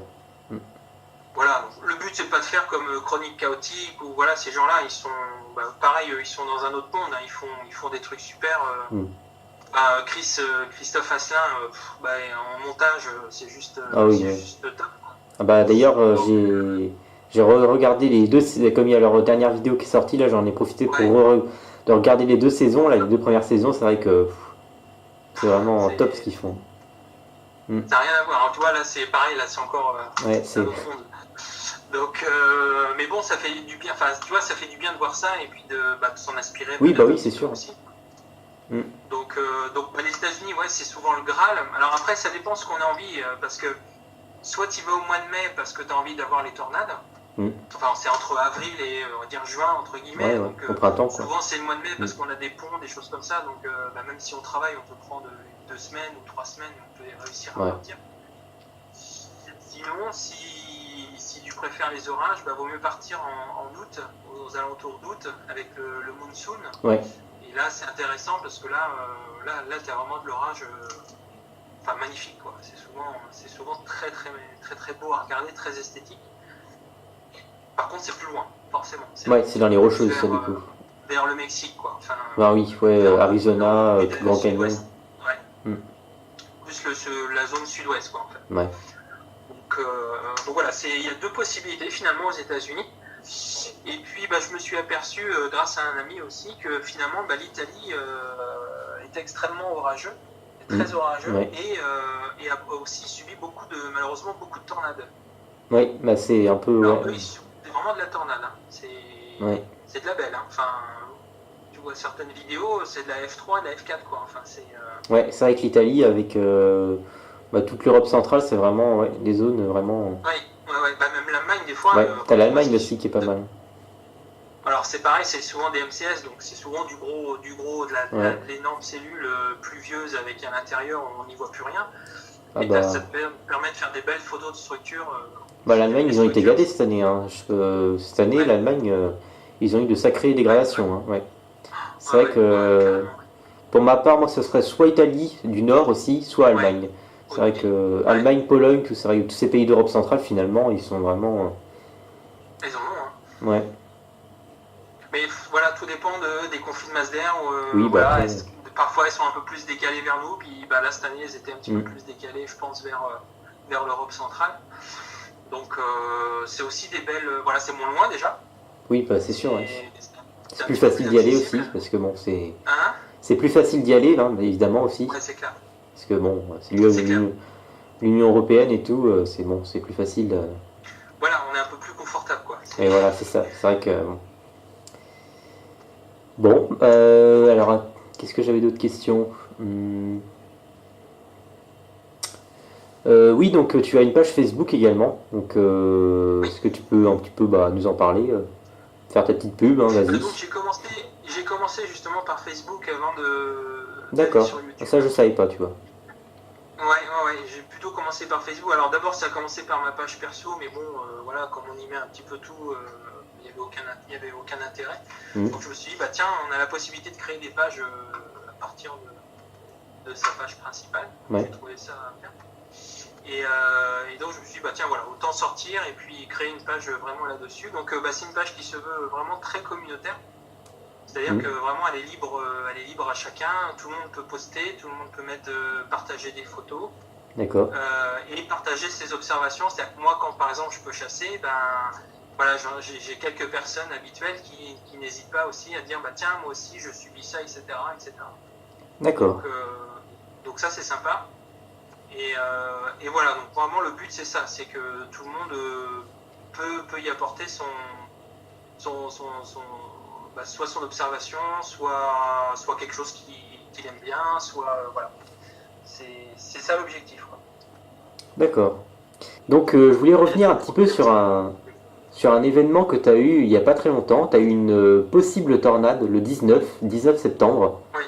Speaker 2: Voilà, donc, le but c'est pas de faire comme Chronique Chaotique ou voilà, ces gens-là, ils sont pareil, ils sont dans un autre monde, hein, ils font des trucs super.
Speaker 1: Mm.
Speaker 2: Christophe Asselin, en montage, c'est juste,
Speaker 1: Ah oui,
Speaker 2: c'est
Speaker 1: ouais.
Speaker 2: juste top, quoi.
Speaker 1: Ah bah d'ailleurs,
Speaker 2: Donc,
Speaker 1: j'ai regardé les deux, comme il y a leur dernière vidéo qui est sortie, là j'en ai profité pour
Speaker 2: ouais,
Speaker 1: de regarder les deux saisons, là, les deux premières saisons, c'est vrai que c'est vraiment top ce
Speaker 2: c'est
Speaker 1: qu'ils font.
Speaker 2: Ça n'a rien à voir. Alors, tu vois, là, c'est pareil, là, c'est encore
Speaker 1: Ouais,
Speaker 2: un autre monde. Donc, mais bon, ça fait du bien. Enfin, tu vois, ça fait du bien de voir ça et puis de s'en inspirer.
Speaker 1: Oui, bah oui, c'est sûr.
Speaker 2: Aussi. Donc les États-Unis, ouais, c'est souvent le Graal. Alors après, ça dépend ce qu'on a envie, parce que soit tu vas au mois de mai parce que tu as envie d'avoir les tornades. Enfin, c'est entre avril et on va dire juin, entre guillemets.
Speaker 1: Ouais,
Speaker 2: donc,
Speaker 1: au printemps, quoi.
Speaker 2: Souvent, c'est le mois de mai parce qu'on a des ponts, des choses comme ça. Donc, même si on travaille, on peut prendre 2 semaines ou 3 semaines, on peut réussir à partir. Sinon, si tu préfères les orages, vaut mieux partir en août, aux alentours d'août, avec le monsoon.
Speaker 1: Ouais.
Speaker 2: Et là, c'est intéressant parce que là tu as vraiment de l'orage, magnifique, quoi. C'est souvent très, très, très, très beau à regarder, très esthétique. Par contre, c'est plus loin, forcément.
Speaker 1: C'est dans les Rocheuses, ça, du coup.
Speaker 2: Vers le Mexique, quoi. Enfin,
Speaker 1: oui, Arizona, Grand Canyon.
Speaker 2: Ouais. Plus la zone sud-ouest, quoi, en fait.
Speaker 1: Ouais.
Speaker 2: Donc voilà, il y a 2 possibilités finalement aux États-Unis. Et puis je me suis aperçu, grâce à un ami aussi, que finalement l'Italie est extrêmement orageux, très orageux, et a aussi subi malheureusement beaucoup de tornades.
Speaker 1: Oui, c'est un peu.
Speaker 2: Alors, eux, c'est vraiment de la tornade. Hein. C'est de la belle. Hein. Enfin, tu vois certaines vidéos, c'est de la F3, de la F4, quoi. Enfin,
Speaker 1: Ouais, c'est vrai que l'Italie, avec toute l'Europe centrale, c'est vraiment des zones vraiment.
Speaker 2: Oui, même l'Allemagne, des fois.
Speaker 1: Ouais, t'as l'Allemagne aussi qui est pas mal.
Speaker 2: Alors c'est pareil, c'est souvent des MCS, donc c'est souvent du gros, de l'énorme cellule pluvieuse avec à l'intérieur, on n'y voit plus rien. Ça te permet de faire des belles photos de structure.
Speaker 1: L'Allemagne, ils ont été gâtés cette année. Hein. Cette année, l'Allemagne, ils ont eu de sacrées dégradations. Hein. Ouais. C'est vrai que pour ma part, moi, ce serait soit Italie du Nord aussi, soit Allemagne. C'est vrai que Allemagne, Pologne, tous ces pays d'Europe centrale, finalement, ils sont vraiment.
Speaker 2: Ils en ont. Hein.
Speaker 1: Ouais.
Speaker 2: Mais voilà, tout dépend des conflits de masse d'air.
Speaker 1: Oui,
Speaker 2: parfois, elles sont un peu plus décalées vers nous. Puis là, cette année, elles étaient un petit peu plus décalées, je pense, vers l'Europe centrale. Donc, c'est aussi des belles. Voilà, c'est moins loin déjà.
Speaker 1: Oui, c'est sûr. Ouais. C'est plus facile d'y aller aussi, parce que c'est. C'est plus facile d'y aller, là, évidemment aussi.
Speaker 2: Ouais, c'est clair.
Speaker 1: Parce que c'est l'Union européenne et tout, c'est plus facile.
Speaker 2: Voilà, on est un peu plus confortable, quoi.
Speaker 1: Et voilà, c'est ça. C'est vrai que. Bon, alors, qu'est-ce que j'avais d'autres questions? Oui, donc tu as une page Facebook également. Donc, est-ce que tu peux un petit peu nous en parler, faire ta petite pub, hein, vas-y.
Speaker 2: Donc j'ai commencé justement par Facebook avant de.
Speaker 1: D'accord. Ça, je savais pas, tu vois.
Speaker 2: Ouais, j'ai plutôt commencé par Facebook. Alors d'abord, ça a commencé par ma page perso, mais bon, voilà, comme on y met un petit peu tout, il n'y avait aucun intérêt. Donc je me suis dit, tiens, on a la possibilité de créer des pages à partir de sa page principale. J'ai trouvé ça bien. Et donc je me suis dit, tiens, voilà, autant sortir et puis créer une page vraiment là-dessus. Donc c'est une page qui se veut vraiment très communautaire. C'est-à-dire que vraiment elle est libre à chacun, tout le monde peut poster, tout le monde peut partager des photos.
Speaker 1: D'accord.
Speaker 2: Et partager ses observations. C'est-à-dire que moi, quand par exemple je peux chasser, voilà, j'ai quelques personnes habituelles qui n'hésitent pas aussi à dire tiens, moi aussi je subis ça, etc.
Speaker 1: D'accord.
Speaker 2: Donc ça c'est sympa. Et voilà, donc vraiment le but c'est ça, c'est que tout le monde peut y apporter soit son observation, soit quelque chose qu'il aime bien, soit voilà. C'est ça l'objectif, quoi.
Speaker 1: D'accord. Donc je voulais revenir un petit peu sur un événement que tu as eu il n'y a pas très longtemps. Tu as eu une possible tornade le 19 septembre.
Speaker 2: Oui.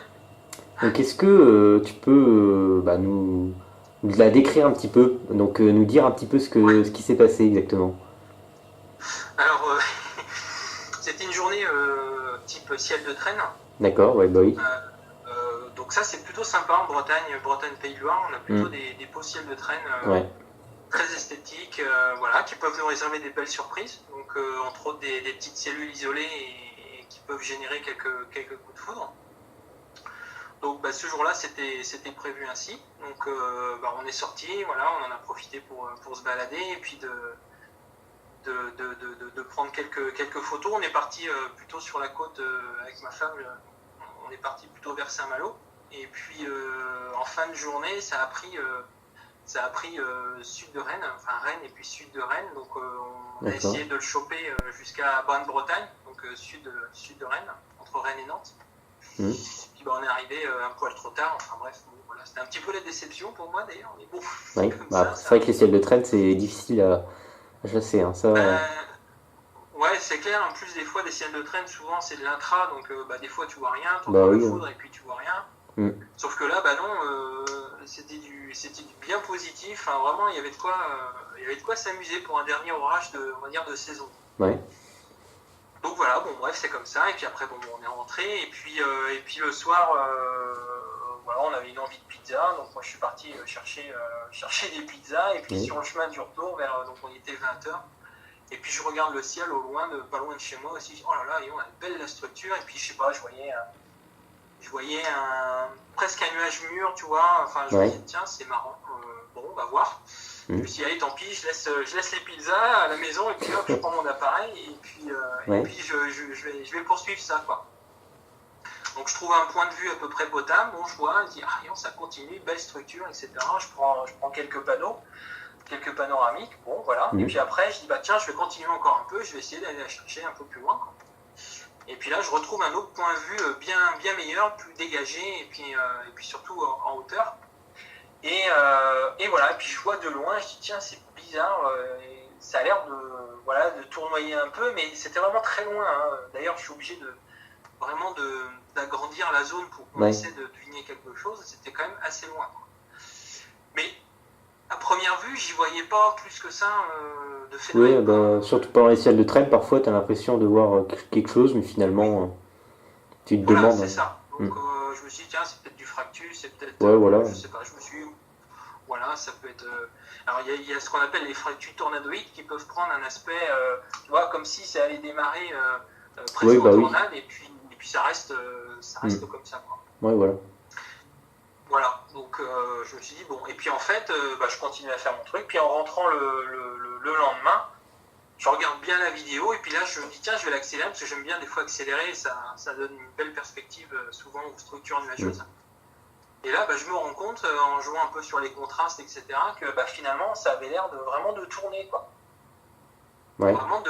Speaker 1: Donc est-ce que tu peux nous la décrire un petit peu, donc nous dire un petit peu ce qui s'est passé exactement?
Speaker 2: Alors, c'était une journée type ciel de traîne.
Speaker 1: D'accord, ouais, oui.
Speaker 2: Donc ça, c'est plutôt sympa en Bretagne, Pays de Loire. On a plutôt des beaux ciels de traîne très esthétiques, voilà, qui peuvent nous réserver des belles surprises. Donc, entre autres, des petites cellules isolées et qui peuvent générer quelques coups de foudre. Donc ce jour-là, c'était prévu ainsi. Donc on est sorti, voilà, on en a profité pour se balader et puis de prendre quelques photos. On est parti plutôt sur la côte avec ma femme. On est parti plutôt vers Saint-Malo. Et puis en fin de journée, ça a pris ça a pris sud de Rennes, enfin Rennes et puis sud de Rennes. Donc on a
Speaker 1: D'accord.
Speaker 2: essayé de le choper jusqu'à Brenne-Bretagne, donc sud de Rennes, entre Rennes et Nantes.
Speaker 1: Mmh.
Speaker 2: Puis on est arrivé un poil trop tard. Enfin bref, bon, voilà, c'était un petit peu la déception pour moi d'ailleurs. Mais bon,
Speaker 1: Oui.
Speaker 2: comme
Speaker 1: Bah,
Speaker 2: ça,
Speaker 1: c'est vrai que les ciels de traîne, c'est difficile à chasser. Hein. Ça,
Speaker 2: ouais, c'est clair. En plus, des fois, des ciels de traîne, souvent c'est de l'intra, donc des fois tu vois rien, tu
Speaker 1: bah
Speaker 2: entends
Speaker 1: oui.
Speaker 2: le foudre et puis tu vois rien.
Speaker 1: Mm.
Speaker 2: Sauf que là, non, c'était du bien positif. Enfin, vraiment, il y avait de quoi s'amuser pour un dernier orage on va dire, de saison.
Speaker 1: Ouais.
Speaker 2: Donc voilà, bon bref, c'est comme ça. Et puis après, bon, on est rentré. Et puis le soir, voilà, on avait une envie de pizza. Donc moi, je suis parti chercher des pizzas. Et puis sur le chemin du retour, donc on était 20h. Et puis je regarde le ciel au loin, pas loin de chez moi aussi. Oh là là, on a une belle la structure. Et puis je sais pas, je voyais presque un nuage mûr, tu vois. Enfin, je me disais, tiens, c'est marrant. Bon, on va voir. Je me suis dit, allez, tant pis, je laisse les pizzas à la maison et puis hop, je prends mon appareil et puis je vais poursuivre ça, quoi. Donc je trouve un point de vue à peu près potable. Bon, je vois, je dis, ça continue, belle structure, etc. Je prends quelques panoramiques. Bon, voilà. Et puis après, je dis, tiens, je vais continuer encore un peu. Je vais essayer d'aller la chercher un peu plus loin, quoi. Et puis là, je retrouve un autre point de vue bien meilleur, plus dégagé, et puis surtout en hauteur. Et voilà, et puis je vois de loin, je dis tiens, c'est bizarre, ça a l'air de tournoyer un peu, mais c'était vraiment très loin. Hein. D'ailleurs, je suis obligé d'agrandir la zone pour qu'on essaie de deviner quelque chose. C'était quand même assez loin. Mais à première vue, j'y voyais pas plus que ça de phénomène.
Speaker 1: Oui, surtout pendant les ciels de traîne, parfois tu as l'impression de voir quelque chose, mais finalement tu te demandes.
Speaker 2: C'est ça. Donc je me suis dit, tiens, c'est peut-être du fractus, c'est peut-être.
Speaker 1: Voilà.
Speaker 2: Je sais pas, je me suis. Voilà, ça peut être. Alors il y a ce qu'on appelle les fractures tornadoïdes qui peuvent prendre un aspect, tu vois, comme si ça allait démarrer presque en tornade, et puis ça reste comme ça, quoi.
Speaker 1: Ouais, voilà.
Speaker 2: Voilà, donc je me suis dit, bon, et puis en fait, je continue à faire mon truc, puis en rentrant le lendemain, je regarde bien la vidéo, et puis là, je me dis, tiens, je vais l'accélérer, parce que j'aime bien des fois accélérer, ça donne une belle perspective, souvent aux structures nuageuses. Et là, je me rends compte, en jouant un peu sur les contrastes, etc., que finalement, ça avait l'air vraiment de tourner, quoi. Ouais. Vraiment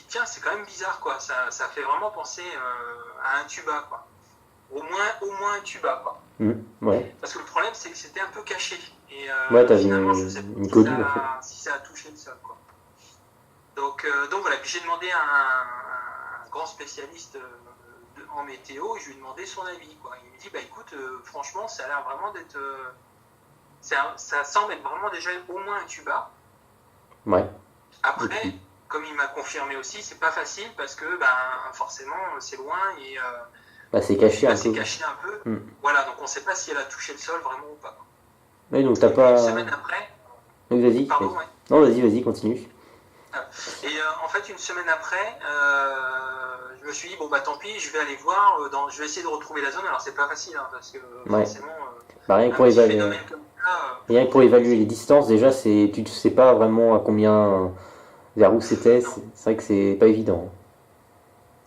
Speaker 2: tiens, c'est quand même bizarre, quoi. Ça fait vraiment penser à un tuba, quoi. Au moins un tuba, quoi.
Speaker 1: Ouais.
Speaker 2: Parce que le problème, c'est que c'était un peu caché. Et
Speaker 1: finalement,
Speaker 2: je sais pas si ça a touché le sol, quoi. Donc voilà, puis j'ai demandé à un grand spécialiste en météo, et je lui ai demandé son avis, quoi. Il me dit, écoute, franchement, ça a l'air vraiment d'être... ça semble être vraiment déjà au moins un tuba.
Speaker 1: Ouais.
Speaker 2: Après, comme il m'a confirmé aussi, c'est pas facile parce que forcément, c'est loin et...
Speaker 1: c'est caché un peu.
Speaker 2: C'est caché un peu. Voilà, donc on sait pas si elle a touché le sol vraiment ou pas.
Speaker 1: Oui, donc t'as pas...
Speaker 2: Une semaine après...
Speaker 1: Oui, vas-y.
Speaker 2: Pardon, ouais.
Speaker 1: Non, vas-y, continue.
Speaker 2: Et en fait, une semaine après, je me suis dit, tant pis, je vais aller voir, je vais essayer de retrouver la zone. Alors, c'est pas facile, hein, parce que forcément...
Speaker 1: rien que pour évaluer les distances, déjà, tu ne sais pas vraiment à combien... vers où c'était, c'est vrai que c'est pas évident.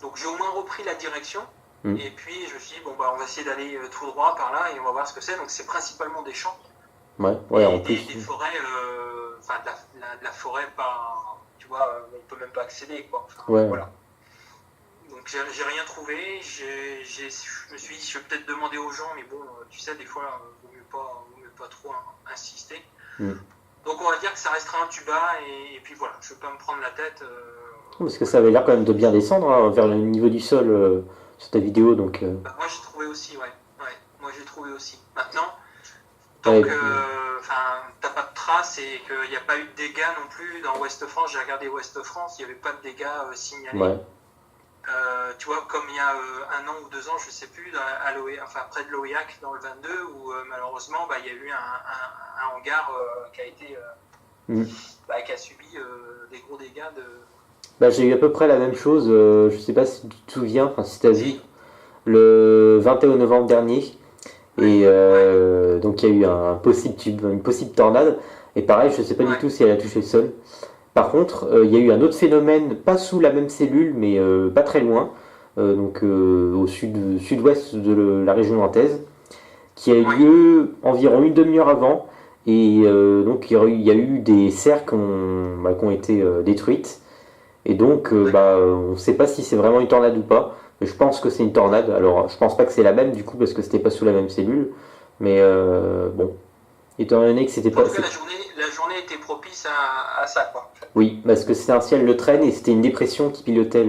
Speaker 2: Donc, j'ai au moins repris la direction, et puis je me suis dit, on va essayer d'aller tout droit par là, et on va voir ce que c'est. Donc, c'est principalement des champs.
Speaker 1: En plus.
Speaker 2: Des forêts, de la forêt pas... Tu vois, on peut même pas accéder, quoi. Voilà. Donc j'ai rien trouvé. Je me suis dit, je vais peut-être demander aux gens, mais bon, tu sais, des fois, vaut mieux pas trop insister. Donc on va dire que ça restera un tuba, et puis voilà, je vais pas me prendre la tête.
Speaker 1: Parce que ça avait l'air quand même de bien descendre vers le niveau du sol sur ta vidéo, donc.
Speaker 2: Moi j'ai trouvé aussi, ouais. Moi j'ai trouvé aussi. Maintenant, donc, t'as pas de traces et qu'il n'y a pas eu de dégâts non plus dans Ouest France. J'ai regardé Ouest France, il n'y avait pas de dégâts signalés. Tu vois, comme il y a 1 an ou 2 ans, je sais plus, près de l'Oyac dans le 22, où malheureusement, il y a eu un hangar qui a été, qui a subi des gros dégâts de.
Speaker 1: J'ai eu à peu près la même chose. Je sais pas si tu te souviens, si tu as vu, le 21 novembre dernier. Et donc il y a eu une possible tornade. Et pareil, je ne sais pas du tout si elle a touché le sol. Par contre, il y a eu un autre phénomène, pas sous la même cellule, mais pas très loin, donc au sud-ouest de la région nantaise, qui a eu lieu environ une demi-heure avant. Et donc il y a eu des serres qui ont été détruites. Et donc on ne sait pas si c'est vraiment une tornade ou pas. Mais je pense que c'est une tornade. Alors je pense pas que c'est la même du coup parce que c'était pas sous la même cellule. Mais bon, étant donné que c'était
Speaker 2: En
Speaker 1: pas...
Speaker 2: tout cas, la journée était propice à ça, quoi.
Speaker 1: Oui, parce que c'était un ciel de traîne et c'était une dépression qui pilotait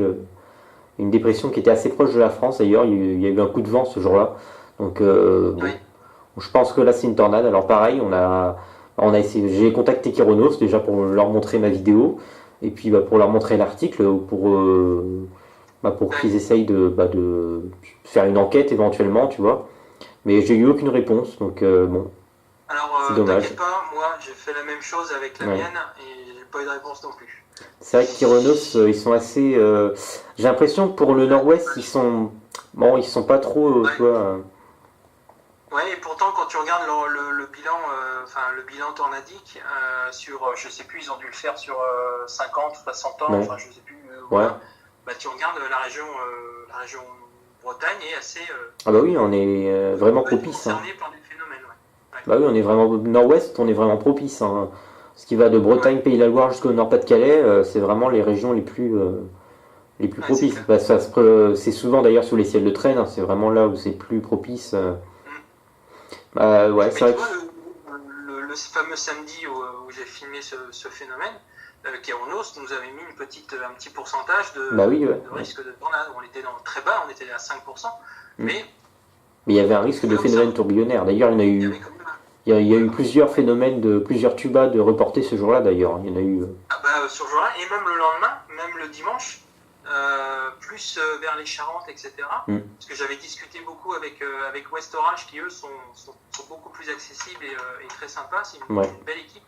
Speaker 1: une dépression qui était assez proche de la France d'ailleurs. Il y a eu un coup de vent ce jour-là. Donc bon,
Speaker 2: Oui,
Speaker 1: je pense que là c'est une tornade. Alors pareil, on a essayé, j'ai contacté Kyronos déjà pour leur montrer ma vidéo et puis pour leur montrer l'article pour
Speaker 2: oui.
Speaker 1: qu'ils essayent de faire une enquête éventuellement, tu vois. Mais j'ai eu aucune réponse, donc bon,
Speaker 2: Alors,
Speaker 1: c'est dommage.
Speaker 2: t'inquiète pas, moi j'ai fait la même chose avec la
Speaker 1: Ouais.
Speaker 2: mienne et j'ai pas eu de réponse non plus.
Speaker 1: C'est vrai que Kyronos, ils sont assez. J'ai l'impression que pour le Nord-Ouest, ils sont pas trop,
Speaker 2: Ouais.
Speaker 1: tu vois.
Speaker 2: Ouais, et pourtant, quand tu regardes le bilan, le bilan tornadique, je sais plus, ils ont dû le faire sur 50, 60 ans,
Speaker 1: Ouais.
Speaker 2: enfin, je sais plus,
Speaker 1: Ouais.
Speaker 2: bah, tu regardes la région Bretagne est assez
Speaker 1: Ah bah oui, on est vraiment propice. Hein.
Speaker 2: concernée par des phénomènes, ouais.
Speaker 1: Bah oui, on est vraiment Nord-Ouest, on est vraiment propice. Hein. Ce qui va de Bretagne,
Speaker 2: Ouais,
Speaker 1: Pays de la Loire jusqu'au Nord-Pas-de-Calais, c'est vraiment les régions les plus
Speaker 2: ouais, c'est
Speaker 1: propices.
Speaker 2: clair.
Speaker 1: Bah, c'est souvent d'ailleurs sous les ciels de traîne, hein, c'est vraiment là où c'est plus propice.
Speaker 2: Mm.
Speaker 1: Bah ouais,
Speaker 2: Mais
Speaker 1: c'est
Speaker 2: tu
Speaker 1: vrai que.
Speaker 2: vois, le fameux samedi où j'ai filmé ce phénomène, Kéronos nous avait mis un petit pourcentage
Speaker 1: Bah oui, ouais.
Speaker 2: de risque de tornade. On était très bas, on était à 5%,
Speaker 1: Mm.
Speaker 2: mais
Speaker 1: Mais il y avait un
Speaker 2: on
Speaker 1: risque de
Speaker 2: pouvait
Speaker 1: phénomène
Speaker 2: observer.
Speaker 1: tourbillonnaire. D'ailleurs,
Speaker 2: Il y avait quand même
Speaker 1: il y a
Speaker 2: ouais.
Speaker 1: eu plusieurs phénomènes plusieurs tubas de reportés ce jour-là d'ailleurs. Il y en a eu.
Speaker 2: Ah bah, sur le jour-là, et même le lendemain, même le dimanche, plus vers les Charentes, etc.
Speaker 1: Mm.
Speaker 2: Parce que j'avais discuté beaucoup avec West Orange, qui eux sont beaucoup plus accessibles et très sympas. C'est
Speaker 1: Ouais.
Speaker 2: une belle équipe.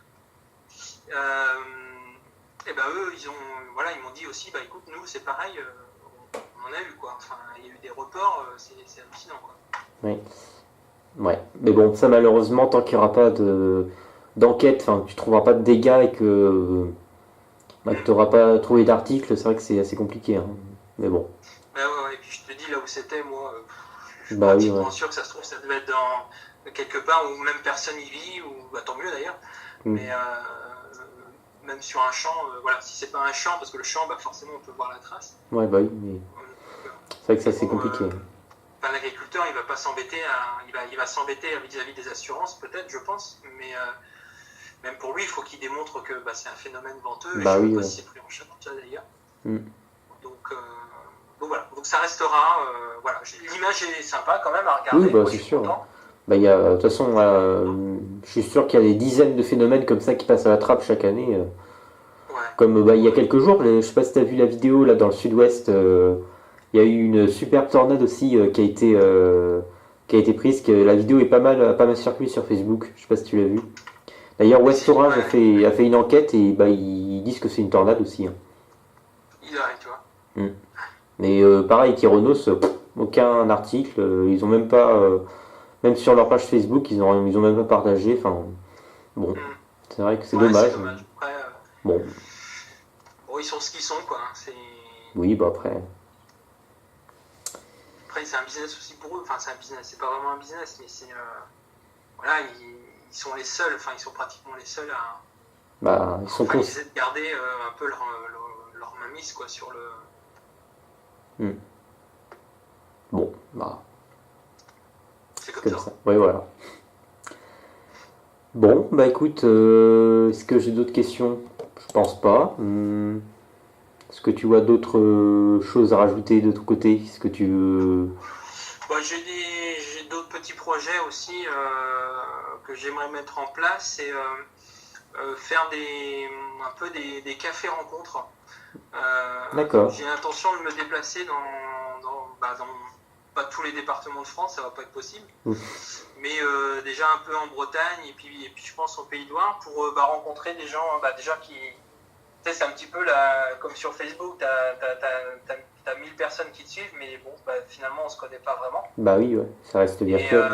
Speaker 2: Et ben eux, ils m'ont dit aussi, bah écoute, nous c'est pareil, on en a eu quoi. Enfin, il y a eu des reports, c'est hallucinant quoi.
Speaker 1: Oui. Ouais. Mais bon, ça malheureusement, tant qu'il n'y aura pas d'enquête, enfin, que tu trouveras pas de dégâts et que tu n'auras pas trouvé d'article, c'est vrai que c'est assez compliqué. Hein. Mais bon.
Speaker 2: Bah ouais, et puis je te dis là où c'était, moi, je suis
Speaker 1: Bah oui, ouais.
Speaker 2: pratiquement sûr que ça se trouve, ça devait être dans quelque part où même personne y vit, ou bah, tant mieux d'ailleurs.
Speaker 1: Mm.
Speaker 2: Mais même sur un champ, voilà, si c'est pas un champ, parce que le champ, bah forcément on peut voir la trace.
Speaker 1: Ouais, bah oui, mais c'est vrai que ça c'est compliqué.
Speaker 2: L'agriculteur, il va pas s'embêter, il va s'embêter vis-à-vis des assurances, peut-être, je pense, mais même pour lui, il faut qu'il démontre que bah, c'est un phénomène venteux.
Speaker 1: Bah
Speaker 2: Je ne
Speaker 1: oui,
Speaker 2: sais pas
Speaker 1: ouais.
Speaker 2: si c'est pris en charge ça d'ailleurs.
Speaker 1: Mm.
Speaker 2: Donc voilà, donc ça restera. Voilà, l'image est sympa quand même à regarder.
Speaker 1: Oui, bah
Speaker 2: Moi, je
Speaker 1: c'est
Speaker 2: suis
Speaker 1: sûr.
Speaker 2: content.
Speaker 1: Bah, de toute façon, je suis sûr qu'il y a des dizaines de phénomènes comme ça qui passent à la trappe chaque année.
Speaker 2: Ouais.
Speaker 1: Comme il y a quelques jours, je sais pas si tu as vu la vidéo là dans le sud-ouest, il y a eu une superbe tornade aussi qui a été prise. La vidéo est pas mal circulée sur Facebook, je sais pas si tu l'as vu. D'ailleurs, West Orange a fait une enquête et bah, ils disent que c'est une tornade aussi. Hein.
Speaker 2: Il arrive, tu vois.
Speaker 1: Mm. Mais pareil, Kyronos, aucun article, ils ont même pas, même sur leur page Facebook, ils ont même pas partagé. Enfin, bon, c'est vrai que c'est dommage.
Speaker 2: C'est dommage. Après,
Speaker 1: Bon,
Speaker 2: ils sont ce qu'ils sont, quoi.
Speaker 1: oui, bah après.
Speaker 2: Après, c'est un business aussi pour eux. Enfin, c'est un business. C'est pas vraiment un business, mais c'est voilà, ils sont les seuls. Enfin, ils sont pratiquement les seuls à.
Speaker 1: Bah, ils sont
Speaker 2: Enfin, ils essaient de garder un peu leur mainmise, quoi, sur le.
Speaker 1: Bon, bah.
Speaker 2: C'est comme ça.
Speaker 1: Oui, voilà. Bon, bah écoute, est-ce que j'ai d'autres questions? Je pense pas. Est-ce que tu vois d'autres choses à rajouter de ton côté? Est-ce que tu veux...
Speaker 2: Bon, j'ai d'autres petits projets aussi que j'aimerais mettre en place. C'est faire un peu des cafés rencontres.
Speaker 1: D'accord.
Speaker 2: J'ai l'intention de me déplacer dans pas tous les départements de France, ça va pas être possible, mais déjà un peu en Bretagne et puis je pense au Pays de Loire pour rencontrer des gens déjà qui, tu sais, c'est un petit peu comme sur Facebook, t'as 1000 personnes qui te suivent, mais bon, finalement on se connaît pas vraiment.
Speaker 1: Bah oui, ouais, ça reste virtuel.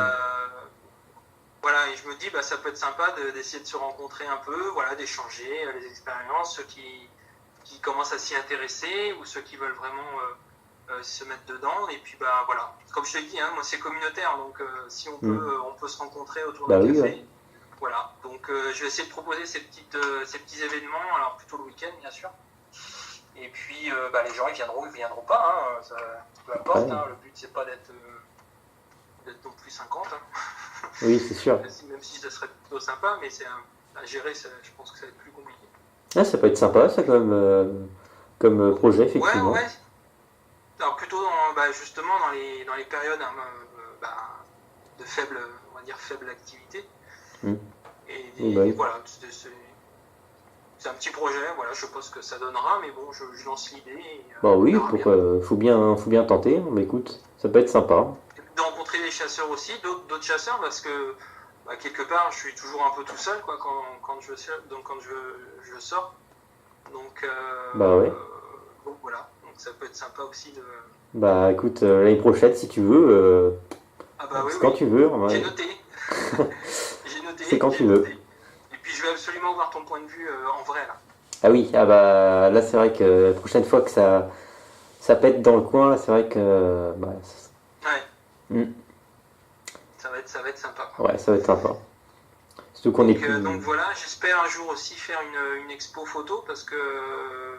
Speaker 2: Voilà, et je me dis ça peut être sympa d'essayer de se rencontrer un peu, voilà, d'échanger les expériences, ceux qui commencent à s'y intéresser ou ceux qui veulent vraiment se mettre dedans. Et puis voilà, comme je te l'ai dit, hein, moi c'est communautaire, donc si on peut se rencontrer autour d'un café, Voilà, donc je vais essayer de proposer ces petits événements, alors plutôt le week-end bien sûr. Et puis les gens ils viendront pas, hein, ça, peu importe,
Speaker 1: Ouais.
Speaker 2: hein, le but c'est pas d'être non plus 50, hein.
Speaker 1: Oui, c'est sûr.
Speaker 2: Même si ça serait plutôt sympa, mais à gérer, je pense que ça va être plus compliqué.
Speaker 1: Ah, ça peut être sympa, ça, comme projet,
Speaker 2: Ouais,
Speaker 1: effectivement.
Speaker 2: ouais. Alors plutôt justement dans les périodes de faible, on va dire faible activité.
Speaker 1: Mm.
Speaker 2: Et
Speaker 1: Oui.
Speaker 2: voilà, c'est un petit projet, voilà, je sais pas ce que ça donnera, mais bon, je lance l'idée.
Speaker 1: Bah
Speaker 2: On
Speaker 1: oui,
Speaker 2: verra bien.
Speaker 1: faut bien tenter. Mais écoute, ça peut être sympa.
Speaker 2: De rencontrer des chasseurs aussi, d'autres chasseurs, parce que quelque part, je suis toujours un peu tout seul quoi, quand je sors. Donc,
Speaker 1: Bah ouais.
Speaker 2: donc voilà, donc ça peut être sympa aussi de.
Speaker 1: Bah écoute, l'année prochaine, si tu veux,
Speaker 2: Ah bah oui,
Speaker 1: c'est quand
Speaker 2: oui,
Speaker 1: tu veux.
Speaker 2: j'ai
Speaker 1: Ouais.
Speaker 2: noté. j'ai
Speaker 1: C'est
Speaker 2: noté,
Speaker 1: quand
Speaker 2: j'ai
Speaker 1: tu veux.
Speaker 2: noté. Et puis je vais absolument voir ton point de vue en vrai là.
Speaker 1: Ah oui, ah bah là, c'est vrai que la prochaine fois que ça pète dans le coin, là, c'est vrai que.
Speaker 2: Ouais,
Speaker 1: Mm.
Speaker 2: ça va être sympa.
Speaker 1: Ouais, ça va être sympa. Surtout qu'on est
Speaker 2: Donc
Speaker 1: plus.
Speaker 2: voilà, j'espère un jour aussi faire une expo photo parce que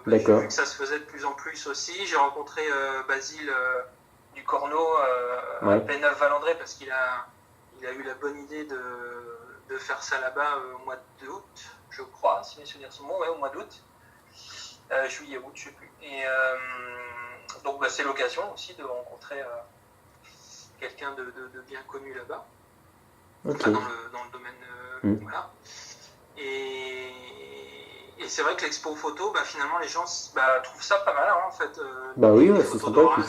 Speaker 2: j'ai
Speaker 1: D'accord.
Speaker 2: vu que ça se faisait de plus en plus aussi. J'ai rencontré Basile du Corneau à
Speaker 1: Ouais.
Speaker 2: Pléneuf-Valandré parce qu'il a eu la bonne idée de faire ça là-bas au mois d'août, je crois, si mes souvenirs sont bons, ouais, au mois d'août. Juillet, août, je sais plus. Et donc c'est l'occasion aussi de rencontrer quelqu'un de bien connu là-bas.
Speaker 1: Ok.
Speaker 2: Enfin, dans le domaine. Voilà. Et c'est vrai que l'expo photo, finalement, les gens trouvent ça pas mal, hein, en fait.
Speaker 1: Bah oui,
Speaker 2: Des
Speaker 1: ouais, c'est
Speaker 2: photos
Speaker 1: sympa.
Speaker 2: d'orage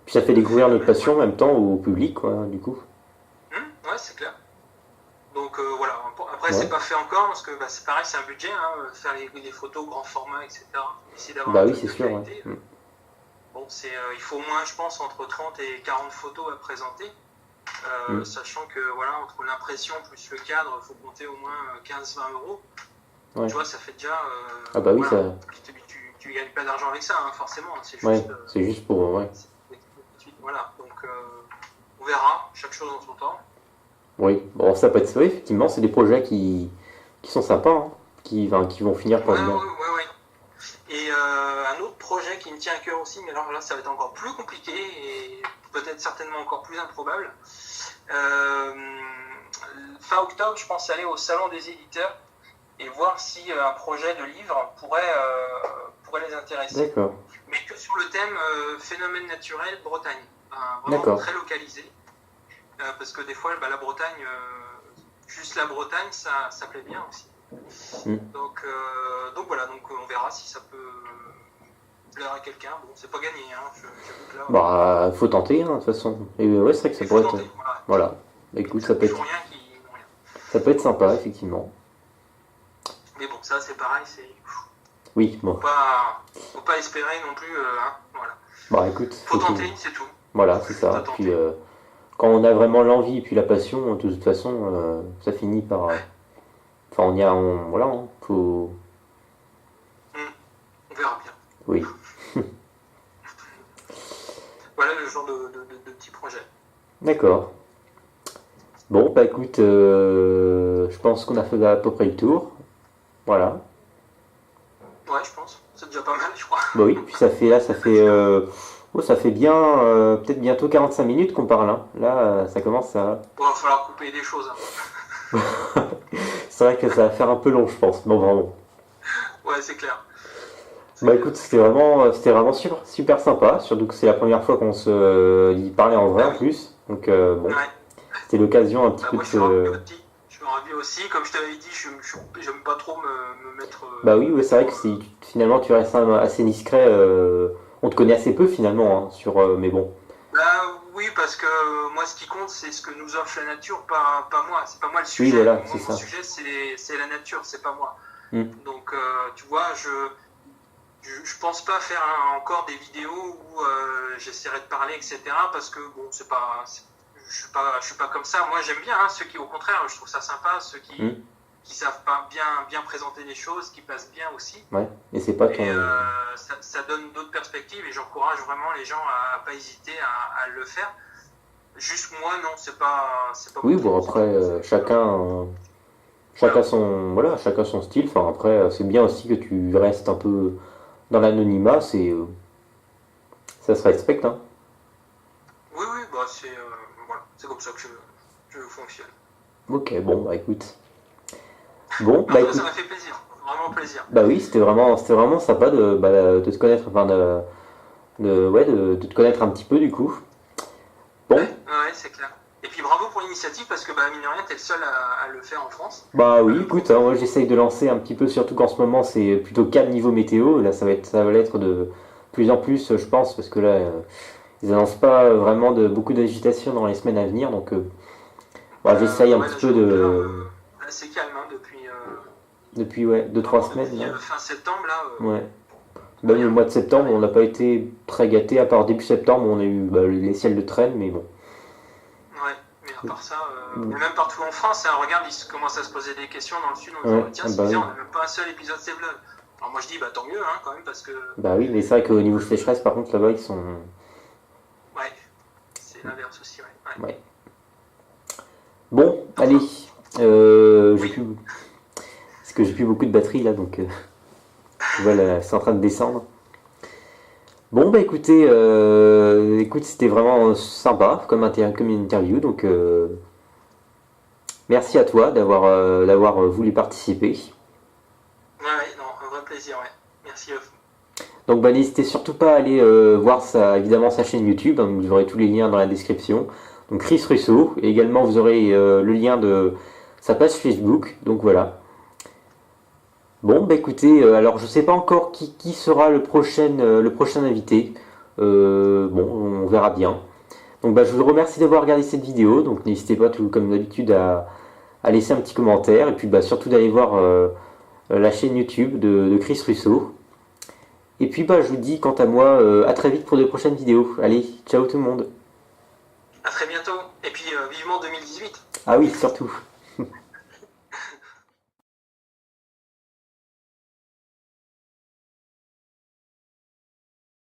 Speaker 1: Puis ça fait
Speaker 2: de
Speaker 1: découvrir notre
Speaker 2: phénomènes,
Speaker 1: passion en
Speaker 2: ouais.
Speaker 1: même temps au public, quoi, du coup.
Speaker 2: Ouais, c'est clair. Donc voilà. Après,
Speaker 1: Ouais.
Speaker 2: c'est pas fait encore parce que c'est pareil, c'est un budget, hein, faire les photos grand format, etc. Essayer d'avoir
Speaker 1: Bah
Speaker 2: un
Speaker 1: oui,
Speaker 2: truc
Speaker 1: c'est
Speaker 2: de
Speaker 1: sûr, ouais.
Speaker 2: qualité. Bon, il faut au moins, je pense, entre 30 et 40 photos à présenter. Sachant que voilà, entre l'impression plus le cadre, il faut compter au moins 15-20 euros.
Speaker 1: Ouais.
Speaker 2: Tu vois, ça fait déjà.
Speaker 1: Ah bah oui,
Speaker 2: voilà.
Speaker 1: ça.
Speaker 2: Tu gagnes pas d'argent avec ça, hein, forcément. C'est
Speaker 1: Ouais,
Speaker 2: juste.
Speaker 1: c'est juste pour. Ouais.
Speaker 2: Voilà. Donc, on verra. Chaque chose en son temps.
Speaker 1: Oui, bon, ça peut être ça, effectivement, c'est des projets qui sont sympas, hein, qui vont finir par
Speaker 2: Ouais,
Speaker 1: se bien.
Speaker 2: ouais, ouais, ouais. Et un autre projet qui me tient à cœur aussi, mais alors là, ça va être encore plus compliqué et peut-être certainement encore plus improbable. Fin octobre, je pense aller au salon des éditeurs et voir si un projet de livre pourrait les intéresser.
Speaker 1: D'accord.
Speaker 2: Mais que sur le thème phénomène naturel Bretagne. Vraiment
Speaker 1: D'accord.
Speaker 2: très localisé. Parce que des fois, la Bretagne, juste la Bretagne, ça plaît bien aussi. Donc voilà, donc on verra si ça peut plaire à quelqu'un. Bon, c'est pas gagné, hein. J'avoue que là.
Speaker 1: Bah, faut tenter, hein, de toute façon. Et ouais, c'est vrai que ça
Speaker 2: Il faut
Speaker 1: pourrait être.
Speaker 2: tenter, voilà.
Speaker 1: Voilà. Écoute,
Speaker 2: Ça coûte rien qui. Rien.
Speaker 1: ça peut être sympa, effectivement.
Speaker 2: Mais bon, ça c'est pareil,
Speaker 1: Oui, bon.
Speaker 2: Faut pas espérer non plus, hein, voilà.
Speaker 1: Bah écoute,
Speaker 2: Faut tenter, c'est tout.
Speaker 1: Voilà, c'est ça. Puis quand on a vraiment l'envie et puis la passion, de toute façon, ça finit par. Enfin, voilà, hein, faut.
Speaker 2: On verra bien.
Speaker 1: Oui.
Speaker 2: Voilà le genre de petit projet.
Speaker 1: D'accord. Bon, bah écoute, je pense qu'on a fait à peu près le tour. Voilà.
Speaker 2: Ouais, je pense. C'est déjà pas mal, je crois.
Speaker 1: Bah oui, puis ça fait bien, peut-être bientôt 45 minutes qu'on parle, hein. Là, ça commence à.
Speaker 2: Bon, il va falloir couper des choses. Hein.
Speaker 1: C'est vrai que ça va faire un peu long, je pense. Non, vraiment.
Speaker 2: Ouais, c'est clair.
Speaker 1: Bah écoute, c'était vraiment super, super sympa. Surtout que c'est la première fois qu'on se y parlait en vrai en plus. Donc bon,
Speaker 2: ouais.
Speaker 1: c'était l'occasion un petit peu
Speaker 2: moi,
Speaker 1: de
Speaker 2: je suis ravi aussi. Comme je t'avais dit, j'aime pas trop me mettre.
Speaker 1: Bah oui, ouais, c'est vrai que finalement tu restes assez discret. On te connaît assez peu finalement, hein, mais bon.
Speaker 2: Bah oui, parce que moi, ce qui compte, c'est ce que nous offre la nature, pas moi. C'est pas moi le sujet.
Speaker 1: Oui, voilà,
Speaker 2: moi,
Speaker 1: c'est
Speaker 2: mon
Speaker 1: ça.
Speaker 2: sujet, c'est la nature, c'est pas moi. Donc, tu vois, je pense pas faire encore des vidéos où j'essaierai de parler, etc. Parce que bon, je suis pas comme ça. Moi, j'aime bien ceux qui, au contraire, je trouve ça sympa, ceux qui savent pas bien présenter les choses, qui passent bien aussi.
Speaker 1: Ouais, et c'est pas ton.
Speaker 2: Et ça donne d'autres perspectives et j'encourage vraiment les gens à pas hésiter à le faire. Juste moi, non, c'est pas
Speaker 1: Oui, bon après, chacun Chacun son, voilà, chacun son style. Enfin, après, c'est bien aussi que tu restes un peu dans l'anonymat. Ça se respecte, hein.
Speaker 2: Oui, oui, bah voilà, c'est comme ça que je fonctionne.
Speaker 1: Ok, bon, bah écoute. Bon,
Speaker 2: En
Speaker 1: bah
Speaker 2: tout cas, ça
Speaker 1: écoute.
Speaker 2: m'a fait plaisir, vraiment plaisir.
Speaker 1: Bah oui, c'était vraiment sympa de te connaître, enfin ouais, de te connaître un petit peu du coup.
Speaker 2: Ouais,
Speaker 1: Bon,
Speaker 2: ouais, c'est clair. Et puis bravo pour l'initiative parce que bah, mine de rien, t'es le seul à le faire en France.
Speaker 1: bah oui, écoute, hein, moi j'essaye de lancer un petit peu, surtout qu'en ce moment c'est plutôt calme niveau météo. Là, ça va l'être de plus en plus, je pense, parce que là, ils annoncent pas vraiment beaucoup d'agitation dans les semaines à venir, donc bah, j'essaye un
Speaker 2: Ouais,
Speaker 1: petit
Speaker 2: là,
Speaker 1: peu
Speaker 2: j'avoue que
Speaker 1: de
Speaker 2: là, c'est calme hein,
Speaker 1: depuis ouais, deux trois
Speaker 2: vraiment
Speaker 1: semaines
Speaker 2: depuis
Speaker 1: là.
Speaker 2: fin septembre, là,
Speaker 1: Ouais. Même le
Speaker 2: rien.
Speaker 1: mois de septembre,
Speaker 2: Rien.
Speaker 1: on n'a pas été très gâté, à part début septembre, où on a eu bah, les ciels de traîne, mais bon.
Speaker 2: Ouais, mais à part ça, mais même partout en France, hein, regarde, ils commencent à se poser des questions dans le sud en disant
Speaker 1: Ouais,
Speaker 2: bah, tiens,
Speaker 1: ah
Speaker 2: c'est
Speaker 1: bah
Speaker 2: bizarre,
Speaker 1: oui.
Speaker 2: on n'a même pas un seul épisode de Blood. Alors moi je dis bah tant mieux hein, quand même parce que
Speaker 1: Bah oui, mais c'est vrai qu'au niveau sécheresse, par contre, là-bas, ils sont.
Speaker 2: ouais, c'est l'inverse aussi, ouais. Ouais.
Speaker 1: Ouais. Bon, allez.
Speaker 2: Enfin,
Speaker 1: J'ai
Speaker 2: oui,
Speaker 1: plus. Parce que j'ai plus beaucoup de batterie là, donc tu vois, là, c'est en train de descendre. Bon, bah écoutez, écoute, c'était vraiment sympa comme interview, donc merci à toi d'avoir voulu participer.
Speaker 2: ouais, non, un vrai plaisir, ouais. Merci à vous.
Speaker 1: Donc bah, n'hésitez surtout pas à aller voir évidemment sa chaîne YouTube, hein, vous aurez tous les liens dans la description. Donc Chris Russo, et également vous aurez le lien de sa page Facebook, donc voilà. Bon bah écoutez, alors je sais pas encore qui sera le prochain invité. Bon, on verra bien. Donc bah, je vous remercie d'avoir regardé cette vidéo, donc n'hésitez pas tout comme d'habitude à laisser un petit commentaire, et puis bah, surtout d'aller voir la chaîne YouTube de Chris Russo. Et puis bah, je vous dis quant à moi à très vite pour de prochaines vidéos. Allez, ciao tout le monde.
Speaker 2: À très bientôt. Et puis vivement 2018.
Speaker 1: Ah oui, surtout.